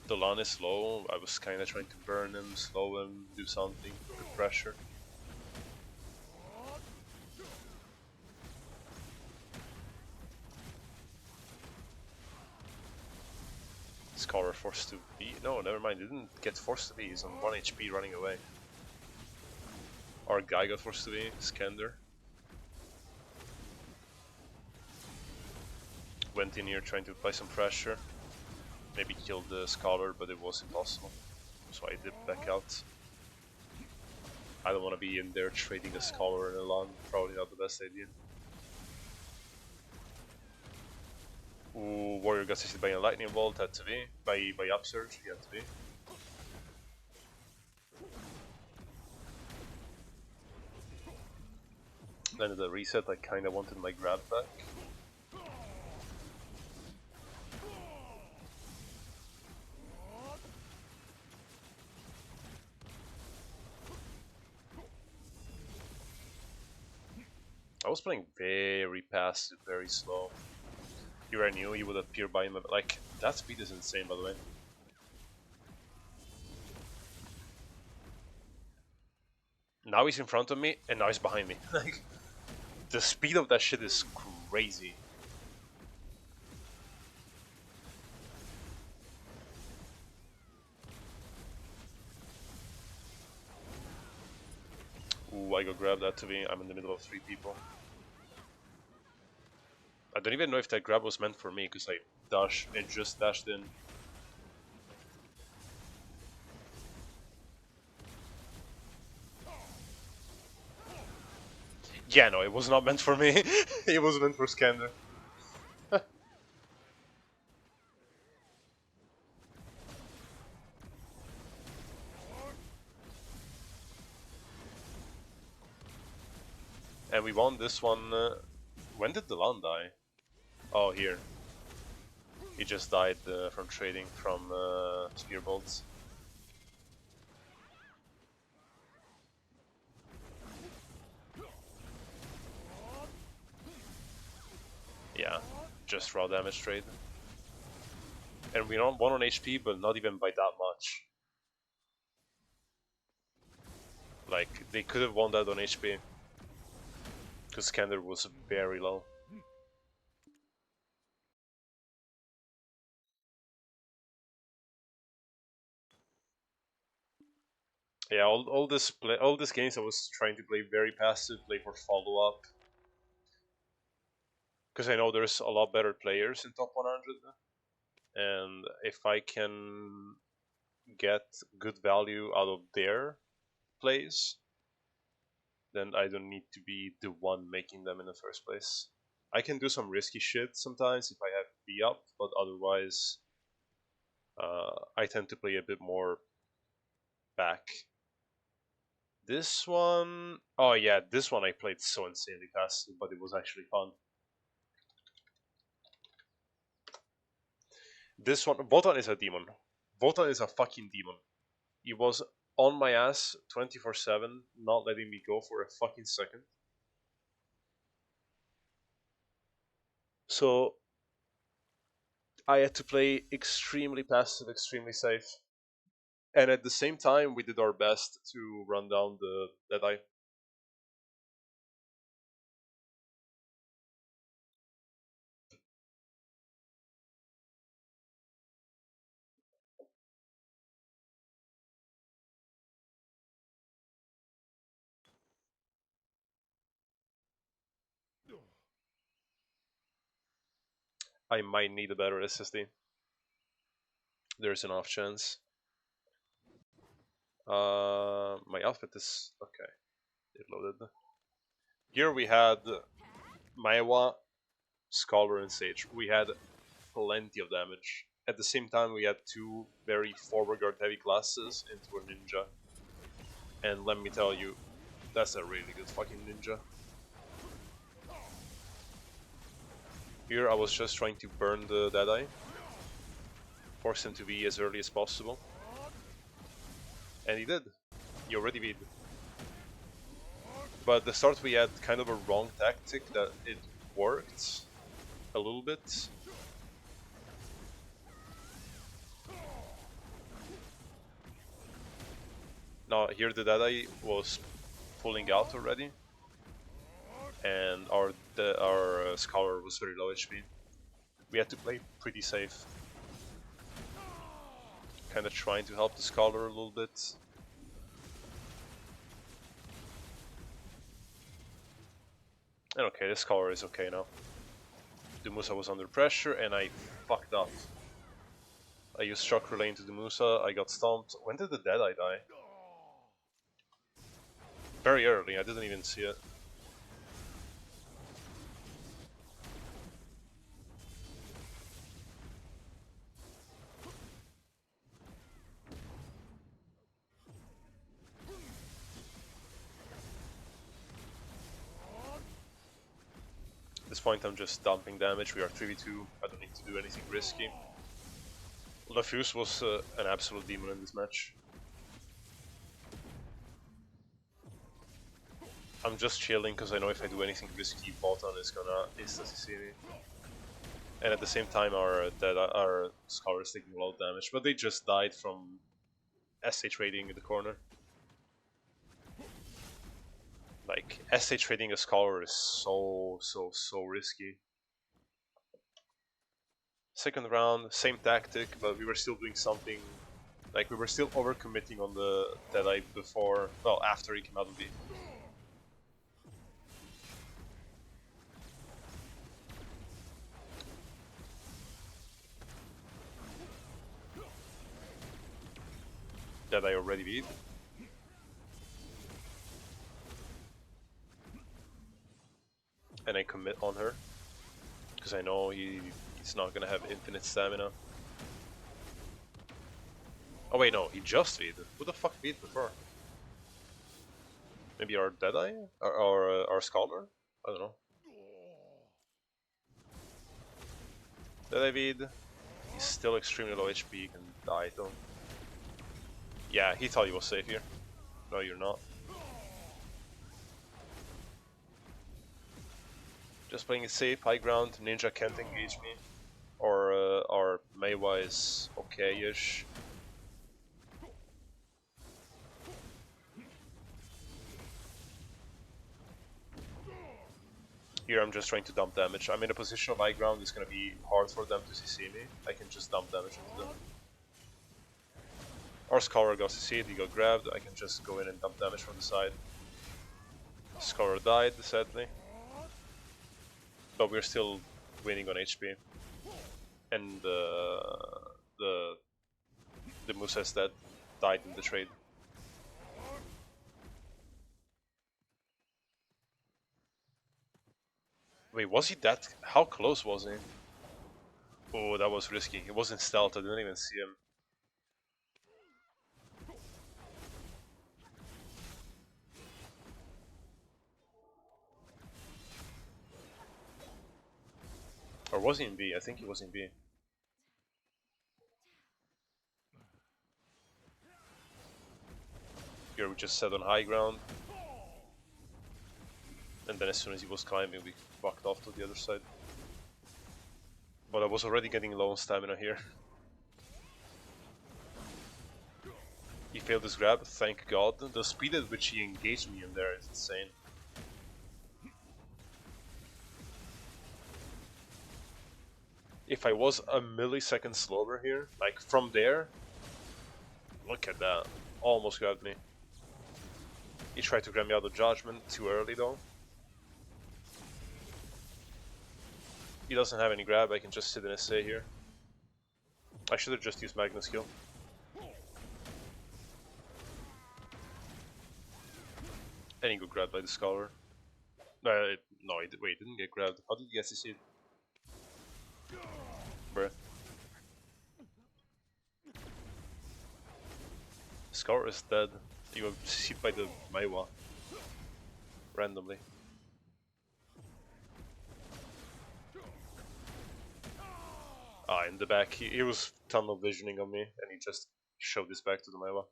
The LAN is low, I was kinda trying to burn him, slow him, do something, with pressure. Scholar forced to be. No, never mind, he didn't get forced to be, he's on 1 HP running away. Our guy got forced to be, Skander. Went in here trying to apply some pressure. Maybe killed the Scholar, but it was impossible. So I dipped back out. I don't want to be in there trading a Scholar and a LAN, probably not the best idea. Ooh, Warrior got assisted by a lightning bolt, had to be. By upsurge, he had to be. Then at the reset, I kinda wanted my grab back. was playing very passive, very slow. Here I knew he would appear by him, like, that speed is insane, by the way. Now he's in front of me, and now he's behind me. Like, the speed of that shit is crazy. Ooh, I go grab that to me. I'm in the middle of 3 people. I don't even know if that grab was meant for me, because I just dashed in. Yeah, no, it was not meant for me. It was meant for Skander. And we won this one. When did Delan die? Oh, here. He just died from trading from spear bolts. Yeah, just raw damage trade. And we won on HP, but not even by that much. Like, they could have won that on HP. Because Skander was very low. Yeah, all these games I was trying to play very passive, play for follow-up. Because I know there's a lot better players in top 100. And if I can get good value out of their plays, then I don't need to be the one making them in the first place. I can do some risky shit sometimes if I have B up, but otherwise I tend to play a bit more back. This one, oh yeah, this one I played so insanely fast, but it was actually fun. This one, Votan is a demon. Votan is a fucking demon. He was on my ass 24/7, not letting me go for a fucking second. So I had to play extremely passive, extremely safe. And at the same time, we did our best to run down the Deadeye. I might need a better SSD. There's an off chance. My outfit is okay. It loaded. Here we had Maewa, Scholar, and Sage. We had plenty of damage. At the same time, we had 2 very forward guard heavy classes into a ninja. And let me tell you, that's a really good fucking ninja. Here I was just trying to burn the Deadeye. Force him to be as early as possible. And he did. He already beat. But at the start we had kind of a wrong tactic that it worked a little bit. Now here the Deadeye was pulling out already. And our Scholar was very low HP. We had to play pretty safe. Kind of trying to help the Scholar a little bit. And okay, the Scholar is okay now. The Musa was under pressure and I fucked up. I used Shock Relay into the Musa, I got stomped. When did the Deadeye die? Very early, I didn't even see it. At this point I'm just dumping damage, we are 3v2, I don't need to do anything risky. Lafuse was an absolute demon in this match. I'm just chilling because I know if I do anything risky, bottom is gonna insta-CC me. And at the same time, our Scholar is taking a lot of damage, but they just died from SH raiding in the corner. Like, SH raiding a Scholar is so risky. Second round, same tactic, but we were still doing something. Like, we were still overcommitting on the Deadeye before, well, after he came out of the. Deadeye already beat. And I commit on her. Because I know he's not gonna have infinite stamina. Oh wait, no, he just beat. Who the fuck beat before? Maybe our Deadeye? Or our Scholar? I don't know. Deadeye beat. He's still extremely low HP, he can die though. Yeah, he thought he was safe here. No, you're not. Just playing it safe, high ground, Ninja can't engage me. Or our Meiwa is okay-ish. Here I'm just trying to dump damage. I'm in a position of high ground, it's gonna be hard for them to CC me. I can just dump damage into them. Our Scholar got CC'd, he got grabbed, I can just go in and dump damage from the side. Scholar died, sadly. But we're still winning on HP. And the Musas that died in the trade. Wait, was he that? How close was he? Oh, that was risky. He wasn't stealth, I didn't even see him. Or was he in B? I think he was in B. Here we just sat on high ground. And then as soon as he was climbing, we walked off to the other side. But I was already getting low on stamina here. He failed his grab, thank god. The speed at which he engaged me in there is insane. If I was a millisecond slower here, like from there, look at that, almost grabbed me. He tried to grab me out of judgment, too early though. He doesn't have any grab, I can just sit in SA here. I should have just used Magnus skill. And he got grabbed by the Scholar. No, wait, he didn't get grabbed. How did he get CC'd? Bruh. Scholar is dead. He got CC'd by the Maiwa. Randomly. Ah, in the back, he was tunnel visioning on me, and he just shoved his back to the Maiwa.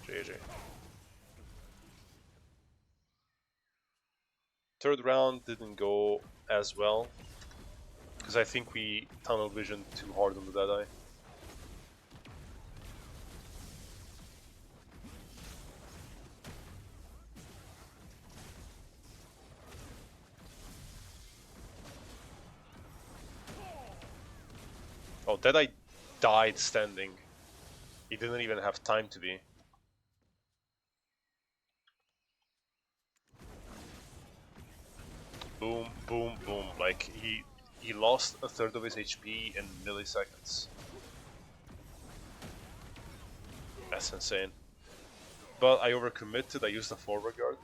JJ. Third round didn't go as well, because I think we tunnel visioned too hard on the Deadeye. Oh, Deadeye died standing. He didn't even have time to be. Boom, boom, boom. Like, he lost a third of his HP in milliseconds. That's insane. But I overcommitted, I used a forward guard.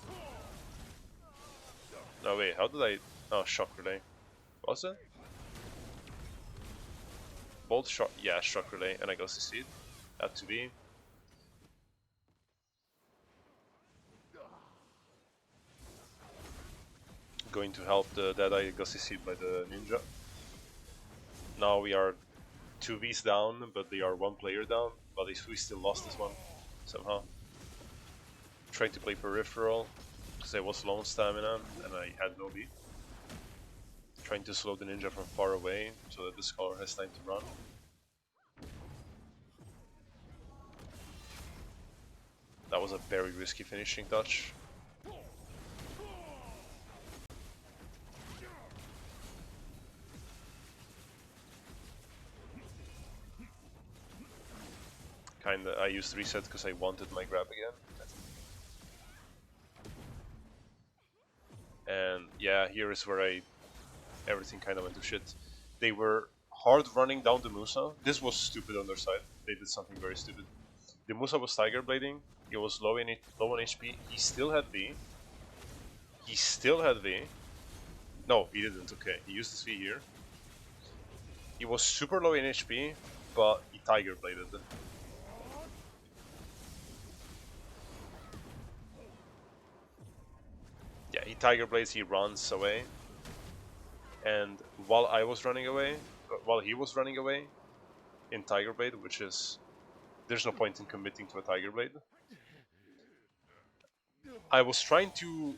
No, wait, how did I... Oh, shock relay. Was it? Bolt shock... Yeah, shock relay, and I got CC'd. Had to be. Going to help the Deadeye got CC'd by the Ninja. Now we are 2Vs down, but they are one player down. But we still lost this one, somehow. trying to play peripheral because I was low on stamina and I had no B. Trying to slow the ninja from far away so that the scholar has time to run. That was a very risky finishing touch. Kinda, I used reset because I wanted my grab again. And yeah, here is where everything kind of went to shit. They were hard running down the Musa. This was stupid on their side. They did something very stupid. The Musa was Tiger Blading. He was low on HP. He still had V. He still had V. No, he didn't. Okay, he used his V here. He was super low in HP, but he Tiger Bladed. Yeah, he Tiger Blades, he runs away. And while he was running away in Tiger Blade, which is, there's no point in committing to a Tiger Blade. I was trying to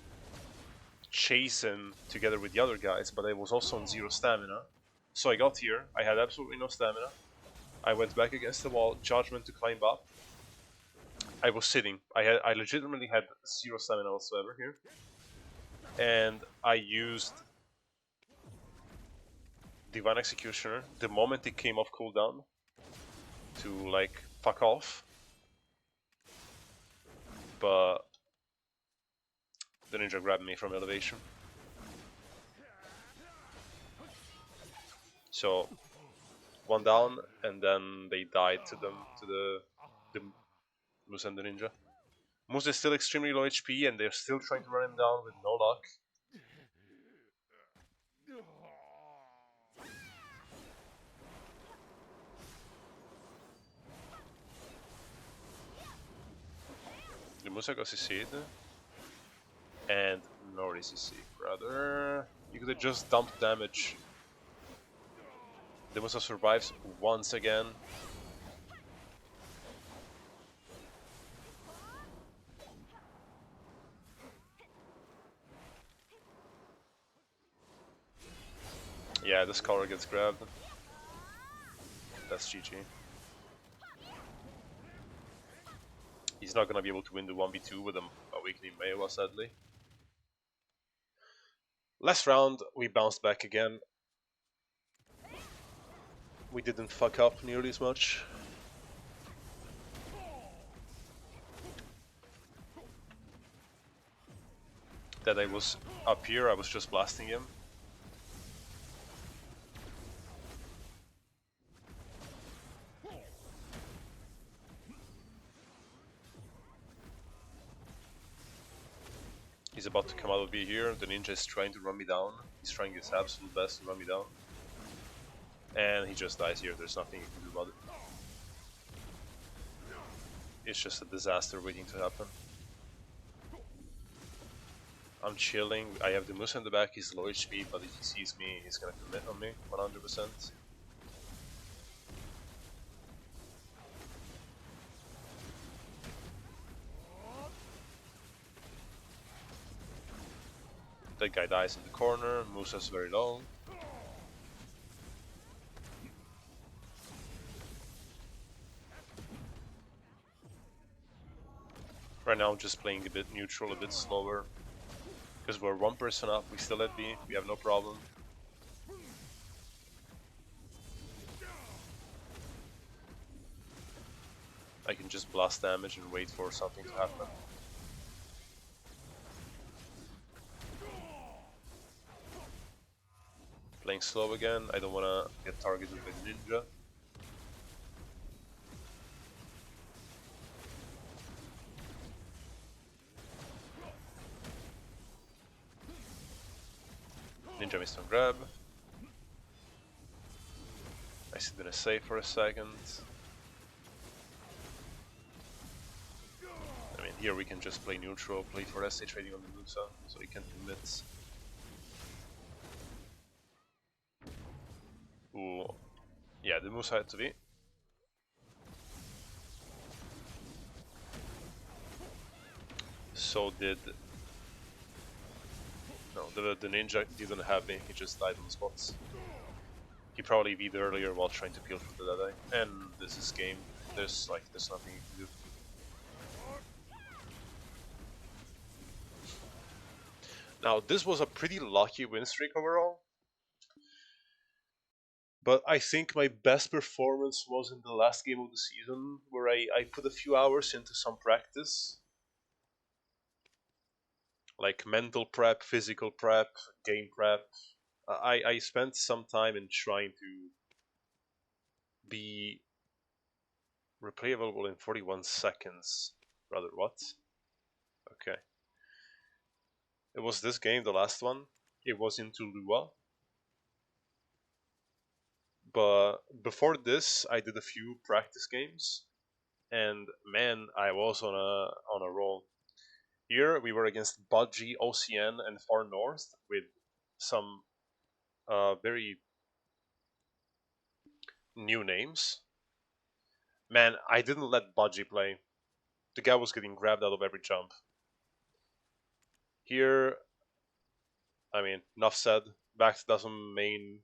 chase him together with the other guys, but I was also on 0 stamina. So I got here, I had absolutely no stamina. I went back against the wall, judgment to climb up. I was sitting. I legitimately had 0 stamina whatsoever here. And I used Divine Executioner the moment it came off cooldown to like fuck off. But the ninja grabbed me from elevation. So one down, and then they died to the Moose and the ninja. Moose is still extremely low HP, and they're still trying to run him down with no luck. The Musa got CC'd, and Neri CC, brother. You could have just dumped damage. The Musa survives once again. Yeah, the scholar gets grabbed. That's GG. He's not gonna be able to win the 1v2 with a weakening Maewa, sadly. Last round, we bounced back again. We didn't fuck up nearly as much. That I was up here, I was just blasting him. He's about to come out of B here, the ninja is trying to run me down. He's trying his absolute best to run me down. And he just dies here, there's nothing you can do about it. It's just a disaster waiting to happen. I'm chilling, I have the Musa in the back, he's low HP, but if he sees me, he's gonna commit on me, 100%. That guy dies in the corner, Musa's very low. Right now I'm just playing a bit neutral, a bit slower. Because we're one person up, we still at B, we have no problem. I can just blast damage and wait for something to happen. Playing slow again, I don't wanna get targeted by the ninja. Ninja missed on grab. I sit in a safe for a second. I mean, here we can just play neutral, play for SA trading on the Musa, so he can commit. Ooh. Yeah, the Musa had to be. So did... No, the ninja didn't have me, he just died on the spots. He probably beat earlier while trying to peel for the Deadeye. And this is game. There's nothing you can do. Now this was a pretty lucky win streak overall. But I think my best performance was in the last game of the season, where I put a few hours into some practice. Like mental prep, physical prep, game prep. I spent some time in trying to be replayable in 41 seconds. Rather, what? Okay. It was this game, the last one. It was into Lua. But before this, I did a few practice games. And man, I was on a roll. Here we were against Budgie, OCN, and Far North with some very new names. Man, I didn't let Budgie play. The guy was getting grabbed out of every jump. Here, I mean, enough said. Back to some main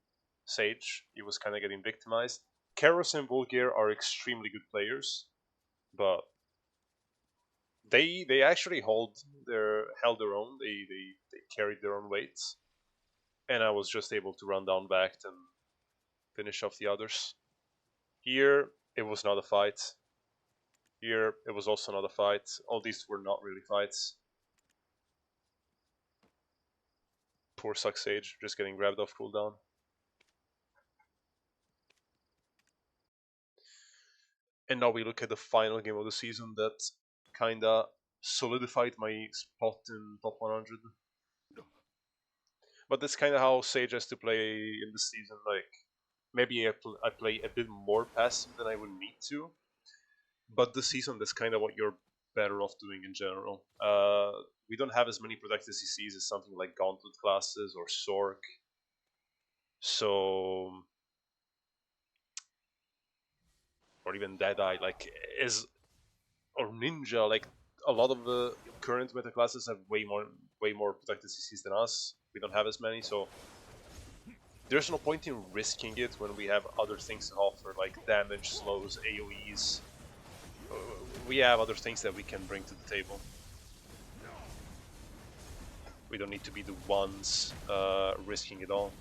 Sage. He was kind of getting victimized. Keros and Volgear are extremely good players, but they actually held their own. They carried their own weights, and I was just able to run down back and finish off the others. Here it was not a fight. Here it was also not a fight. All these were not really fights. Poor Suck Sage just getting grabbed off cooldown. And now we look at the final game of the season that kinda solidified my spot in top 100. But that's kind of how Sage has to play in the season. Like, maybe I play a bit more passive than I would need to. But this season, that's kind of what you're better off doing in general. We don't have as many protected CCs as something like Gauntlet classes or Sork. So, or even Deadeye, like, or Ninja, like, a lot of the current meta classes have way more protected CCs than us. We don't have as many, so there's no point in risking it when we have other things to offer, like damage, slows, AoEs. We have other things that we can bring to the table. We don't need to be the ones risking it all.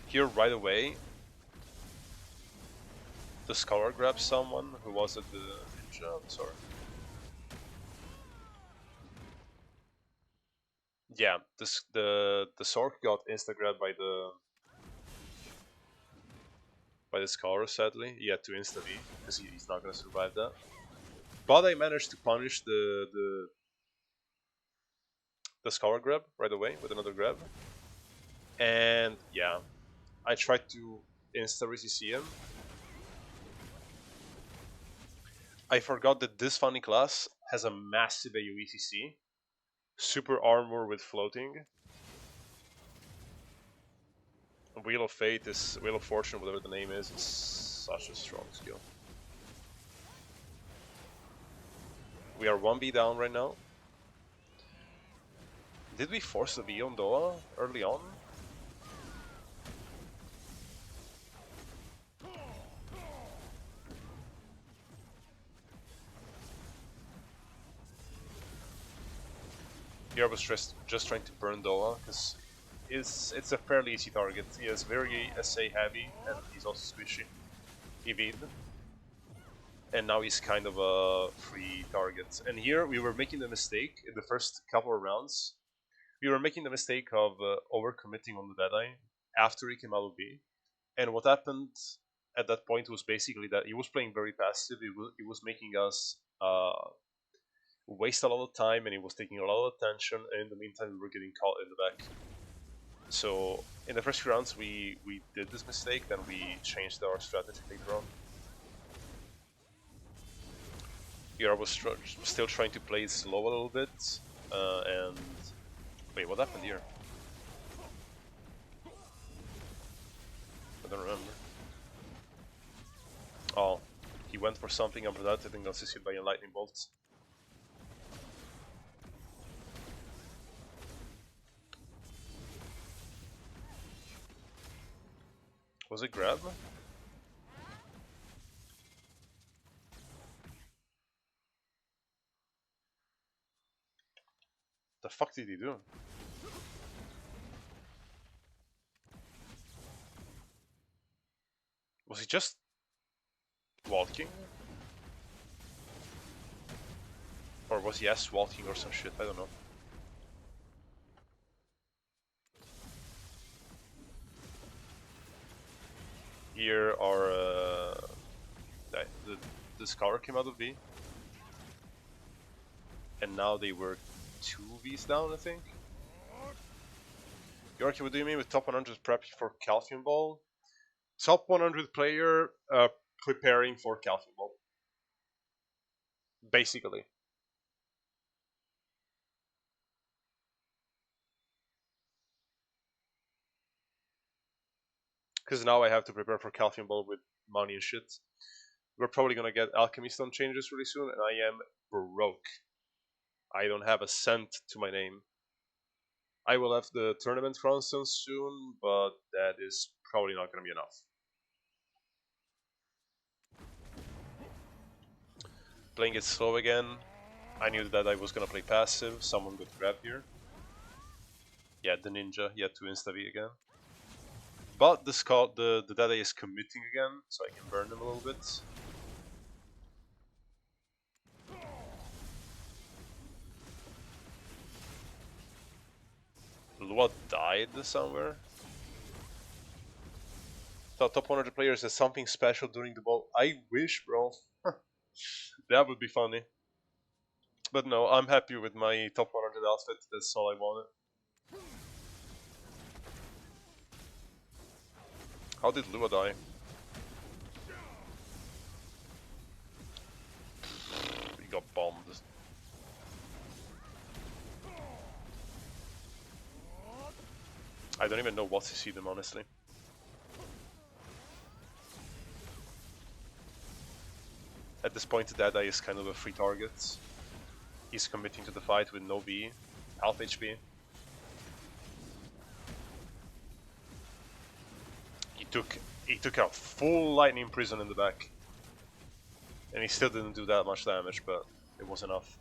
Here, right away, the Scholar grabs someone. Who was it? The Ninja? Sorry. Yeah, the Sork got insta-grabbed by the Scholar, sadly. He had to insta-V, because he's not gonna survive that. But I managed to punish the Scholar grab right away with another grab. And yeah, I tried to insta-RCC him. I forgot that this funny class has a massive AoE CC. Super armor with floating. Wheel of Fate is Wheel of Fortune, whatever the name is such a strong skill. We are 1B down right now. Did we force the V on Doa early on? Here I was just trying to burn Doa, because it's a fairly easy target. He is very SA heavy, and he's also squishy. He beat. And now he's kind of a free target. And here we were making the mistake in the first couple of rounds. We were making the mistake of overcommitting on the Deadeye after he came out of B. And what happened at that point was basically that he was playing very passive. He was making us waste a lot of time, and he was taking a lot of attention, and in the meantime we were getting caught in the back. So in the first few rounds we did this mistake, then we changed our strategy later on. Here I was still trying to play it slow a little bit, and... Wait, what happened here? I don't remember. Oh, he went for something unprotected and got CC'd by a lightning bolt. Was it grab? The fuck did he do? Was he just walking? Or was he walking or some shit? I don't know. Here are the Scour came out of B, and now they were 2 Vs down, I think. Yorkie, what do you mean with top 100 prep for Calcium Ball? Top 100 player preparing for Calcium Ball, basically. Because now I have to prepare for Calcium Ball with money and shit. We're probably gonna get Alchemy Stone changes really soon, and I am broke. I don't have a cent to my name. I will have the tournament crownstone soon, but that is probably not gonna be enough. Playing it slow again. I knew that I was gonna play passive. Someone got grabbed here. Yeah, the ninja. He had to insta-V again. But the Dada is committing again, so I can burn him a little bit. Lua died somewhere. Thought top 100 players has something special during the ball. I wish, bro. That would be funny. But no, I'm happy with my top 100 outfit. That's all I wanted. How did Lua die? He got bombed. I don't even know what to see them, honestly. At this point, Dada is kind of a free target. He's committing to the fight with no B, half HP. He took out full lightning prison in the back. And he still didn't do that much damage, but it was enough.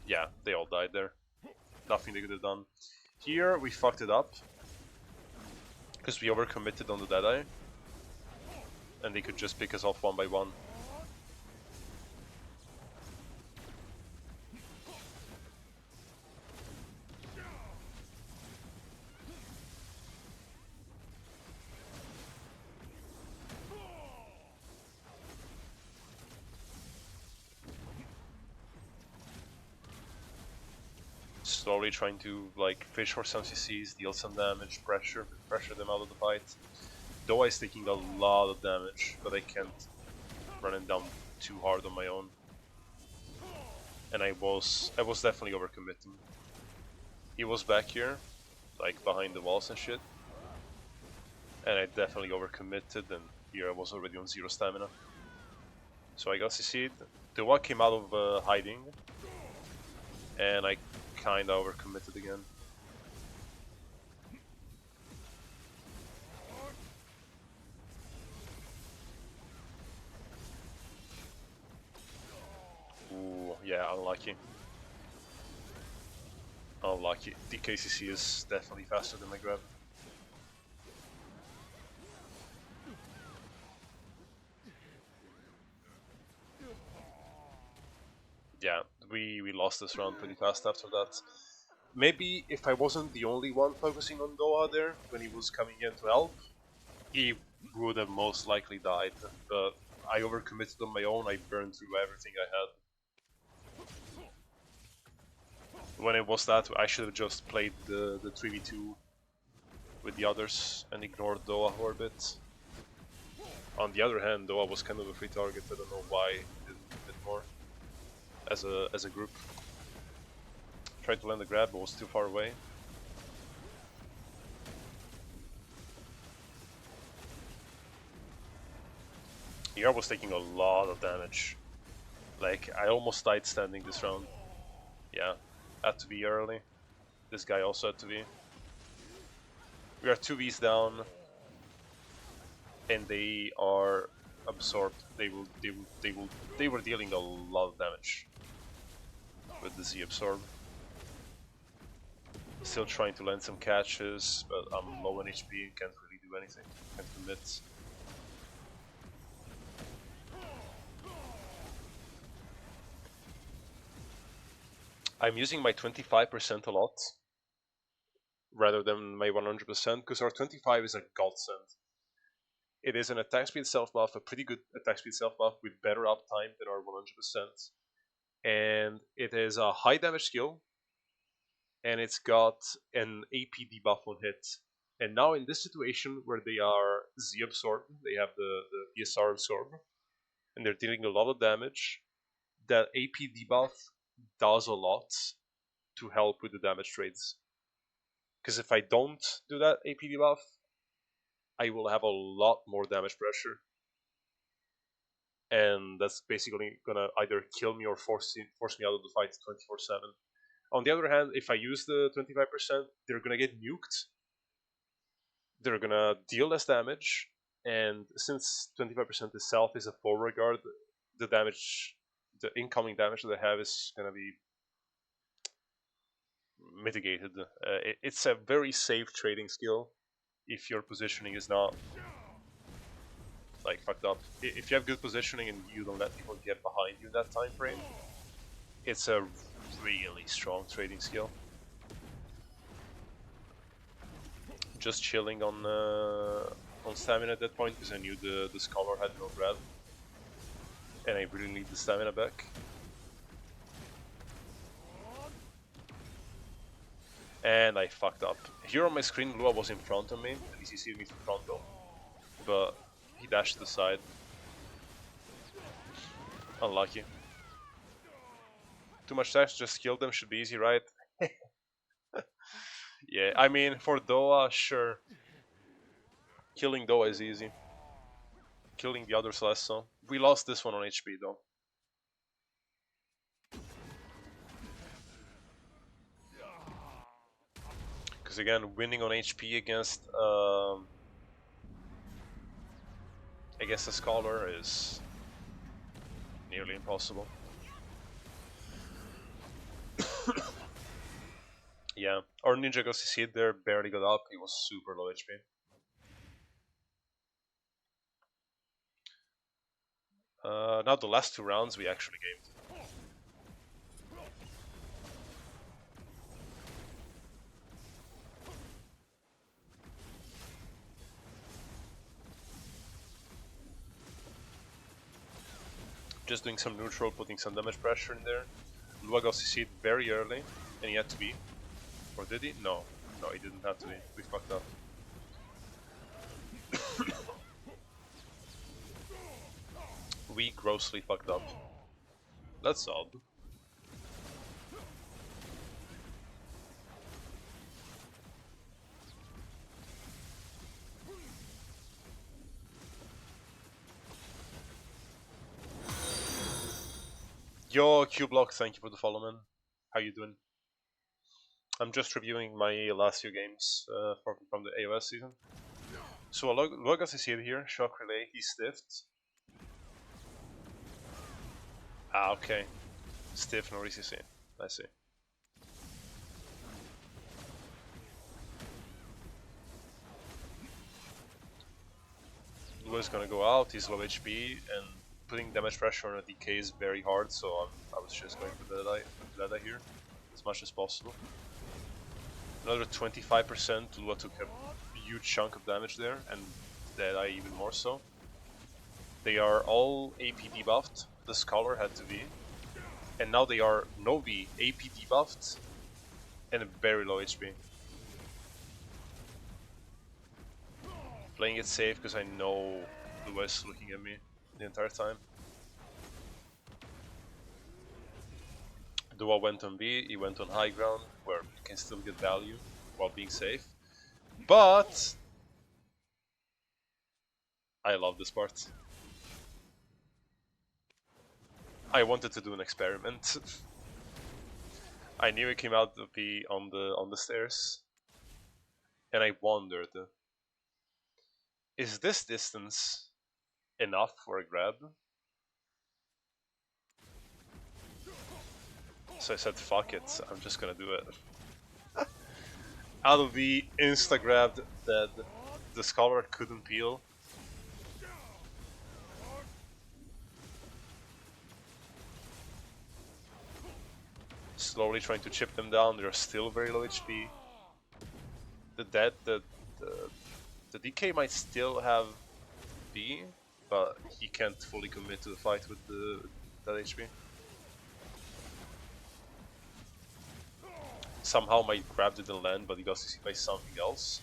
Yeah, they all died there. Nothing they could have done. Here we fucked it up. Because we overcommitted on the Deadeye. And they could just pick us off one by one. Slowly trying to like fish for some CCs, deal some damage, pressure them out of the fight. Though is taking a lot of damage, but I can't run it down too hard on my own. And I was definitely overcommitting. He was back here, like behind the walls and shit. And I definitely overcommitted, and here I was already on 0 stamina. So I got CC'd. The one came out of hiding, and I kinda overcommitted again. Ooh, yeah, unlucky. Unlucky. The KCC is definitely faster than my grab. Yeah, we lost this round pretty fast after that. Maybe if I wasn't the only one focusing on Doha there when he was coming in to help, he would have most likely died. But I overcommitted on my own, I burned through everything I had. When it was that, I should have just played the 3v2 with the others and ignored Doha for a bit. On the other hand, Doha was kind of a free target, I don't know why he didn't hit more as a group. Tried to land the grab, but was too far away. Here I was taking a lot of damage. Like, I almost died standing this round. Yeah, had to be early. This guy also had to be. We are 2 Vs down. and they are absorbed. They were dealing a lot of damage with the Z absorb. Still trying to land some catches, but I'm low on HP, can't really do anything, can't commit. I'm using my 25% a lot, rather than my 100%, because our 25 is a godsend. It is an attack speed self buff, a pretty good attack speed self buff with better uptime than our 100%. And it is a high damage skill, and it's got an AP debuff on hit. And now in this situation where they are Z absorbed, they have the ESR absorb, and they're dealing a lot of damage, that AP debuff does a lot to help with the damage trades. Because if I don't do that AP debuff, I will have a lot more damage pressure. And that's basically gonna either kill me or force me out of the fight 24/7. On the other hand, if I use the 25%, they're gonna get nuked. They're gonna deal less damage, and since 25% itself is a forward guard, the damage, the incoming damage that they have is gonna be mitigated. It's a very safe trading skill if your positioning is not like fucked up. If you have good positioning and you don't let people get behind you in that time frame, it's a really strong trading skill. Just chilling on stamina at that point because I knew the scholar had no grab, and I really need the stamina back. And I fucked up. Here on my screen, Lua was in front of me, and he CC'd me to frontal, but he dashed to the side. Unlucky. Too much dash, just kill them, should be easy, right? Yeah, I mean, for Doa, sure. Killing Doa is easy. Killing the others less so. We lost this one on HP though. Because again, winning on HP against a scholar is nearly impossible. Yeah, our ninja got CC'd there, barely got up, he was super low HP. Now the last two rounds we actually gamed. Just doing some neutral, putting some damage pressure in there. Lua got CC'd very early, and he had to be. Or did he? No. No, he didn't have to be. We fucked up. We grossly fucked up. That's odd. Yo, Q-Block, thank you for the follow, man. How you doing? I'm just reviewing my last few games from the AoS season. So Logas is here, Shock Relay, he's stiffed. Ah, okay. Stiff, no ECC. I see. Lua's gonna go out, he's low HP, and putting damage pressure on a DK is very hard, so I was just going for Deadeye here, as much as possible. Another 25%, Lua took a huge chunk of damage there, and Deadeye even more so. They are all AP debuffed, the Scholar had to be, and now they are Novi AP debuffed, and very low HP. Playing it safe because I know Lua is looking at me the entire time. Dua went on B, he went on high ground, where you can still get value while being safe. But I love this part. I wanted to do an experiment. I knew it came out to be on the stairs, and I wondered, Is this distance enough for a grab? So I said, fuck it, I'm just gonna do it. Out of the insta-grabbed that the Scholar couldn't peel. Slowly trying to chip them down, they're still very low HP. The DK might still have B, but he can't fully commit to the fight with that HP. Somehow my grab didn't land, but he got CC by something else.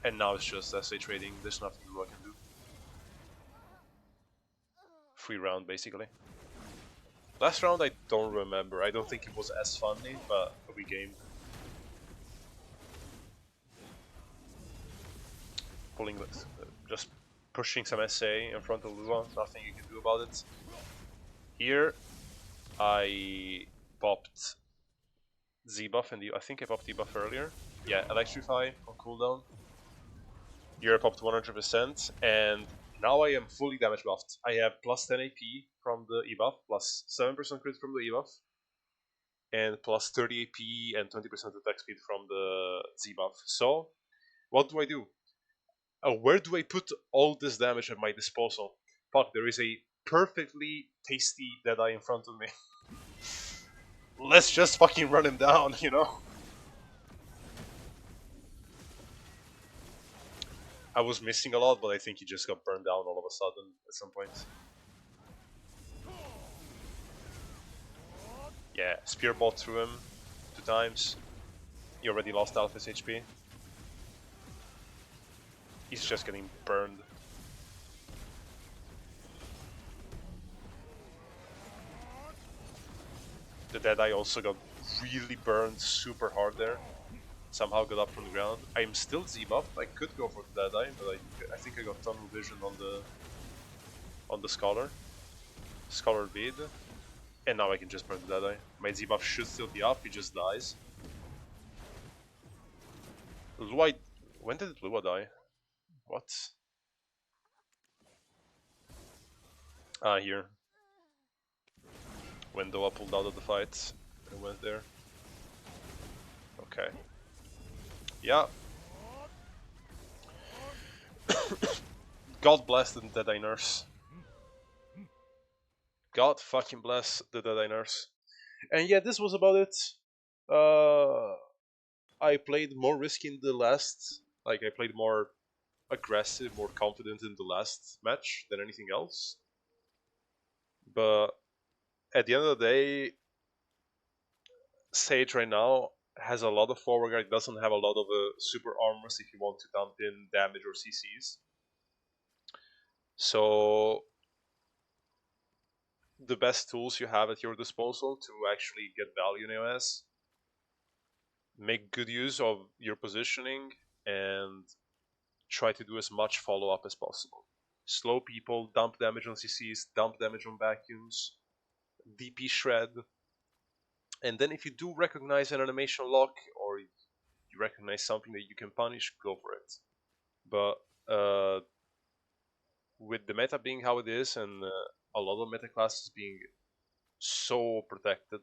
And now it's just SA trading, there's nothing I can do. Free round basically. Last round I don't remember, I don't think it was as funny, but we gamed. Pulling, just pushing some SA in front of Lua, nothing you can do about it. Here, I popped Z-buff and I think I popped debuff earlier. Yeah, Electrify on cooldown. Here I popped 100%, and now I am fully damage buffed. I have plus 10 AP from the E-buff, plus 7% crit from the E-buff, and plus 30 AP and 20% attack speed from the Z-buff. So, what do? Where do I put all this damage at my disposal? Fuck, there is a perfectly tasty Deadeye in front of me. Let's just fucking run him down, you know? I was missing a lot, but I think he just got burned down all of a sudden at some point. Yeah, spear bolt through him 2 times. He already lost half his HP. He's just getting burned. The Deadeye also got really burned super hard there. Somehow got up from the ground. I'm still Z-buffed. I could go for the Deadeye, but I think I got tunnel vision on the Scholar. Scholar bead. And now I can just burn the Deadeye. My Z-buff should still be up, he just dies. Lua... When did Lua die? What? Ah, here. When Doa pulled out of the fight, I went there. Okay. Yeah. God bless the Deadeye nurse. God fucking bless the Deadeye nurse. And yeah, this was about it. I played more risky in the last. Like, I played more aggressive, more confident in the last match than anything else. But at the end of the day, Sage right now has a lot of forward guard, doesn't have a lot of super armors if you want to dump in damage or CCs. So the best tools you have at your disposal to actually get value in AoS, make good use of your positioning, and try to do as much follow-up as possible. Slow people, dump damage on CCs, dump damage on vacuums, DP shred, and then if you do recognize an animation lock or you recognize something that you can punish, go for it. But with the meta being how it is and a lot of meta classes being so protected,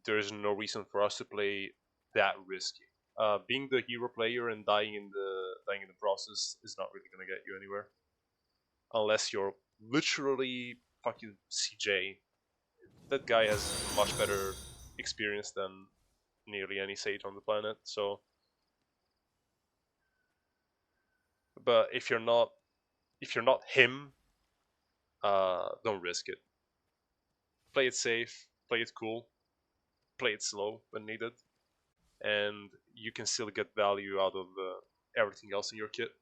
there is no reason for us to play that risky. Being the hero player and dying in the process is not really gonna get you anywhere, unless you're literally fucking CJ. That guy has much better experience than nearly any Sage on the planet. So, but if you're not him, don't risk it. Play it safe, play it cool, play it slow when needed, and you can still get value out of everything else in your kit.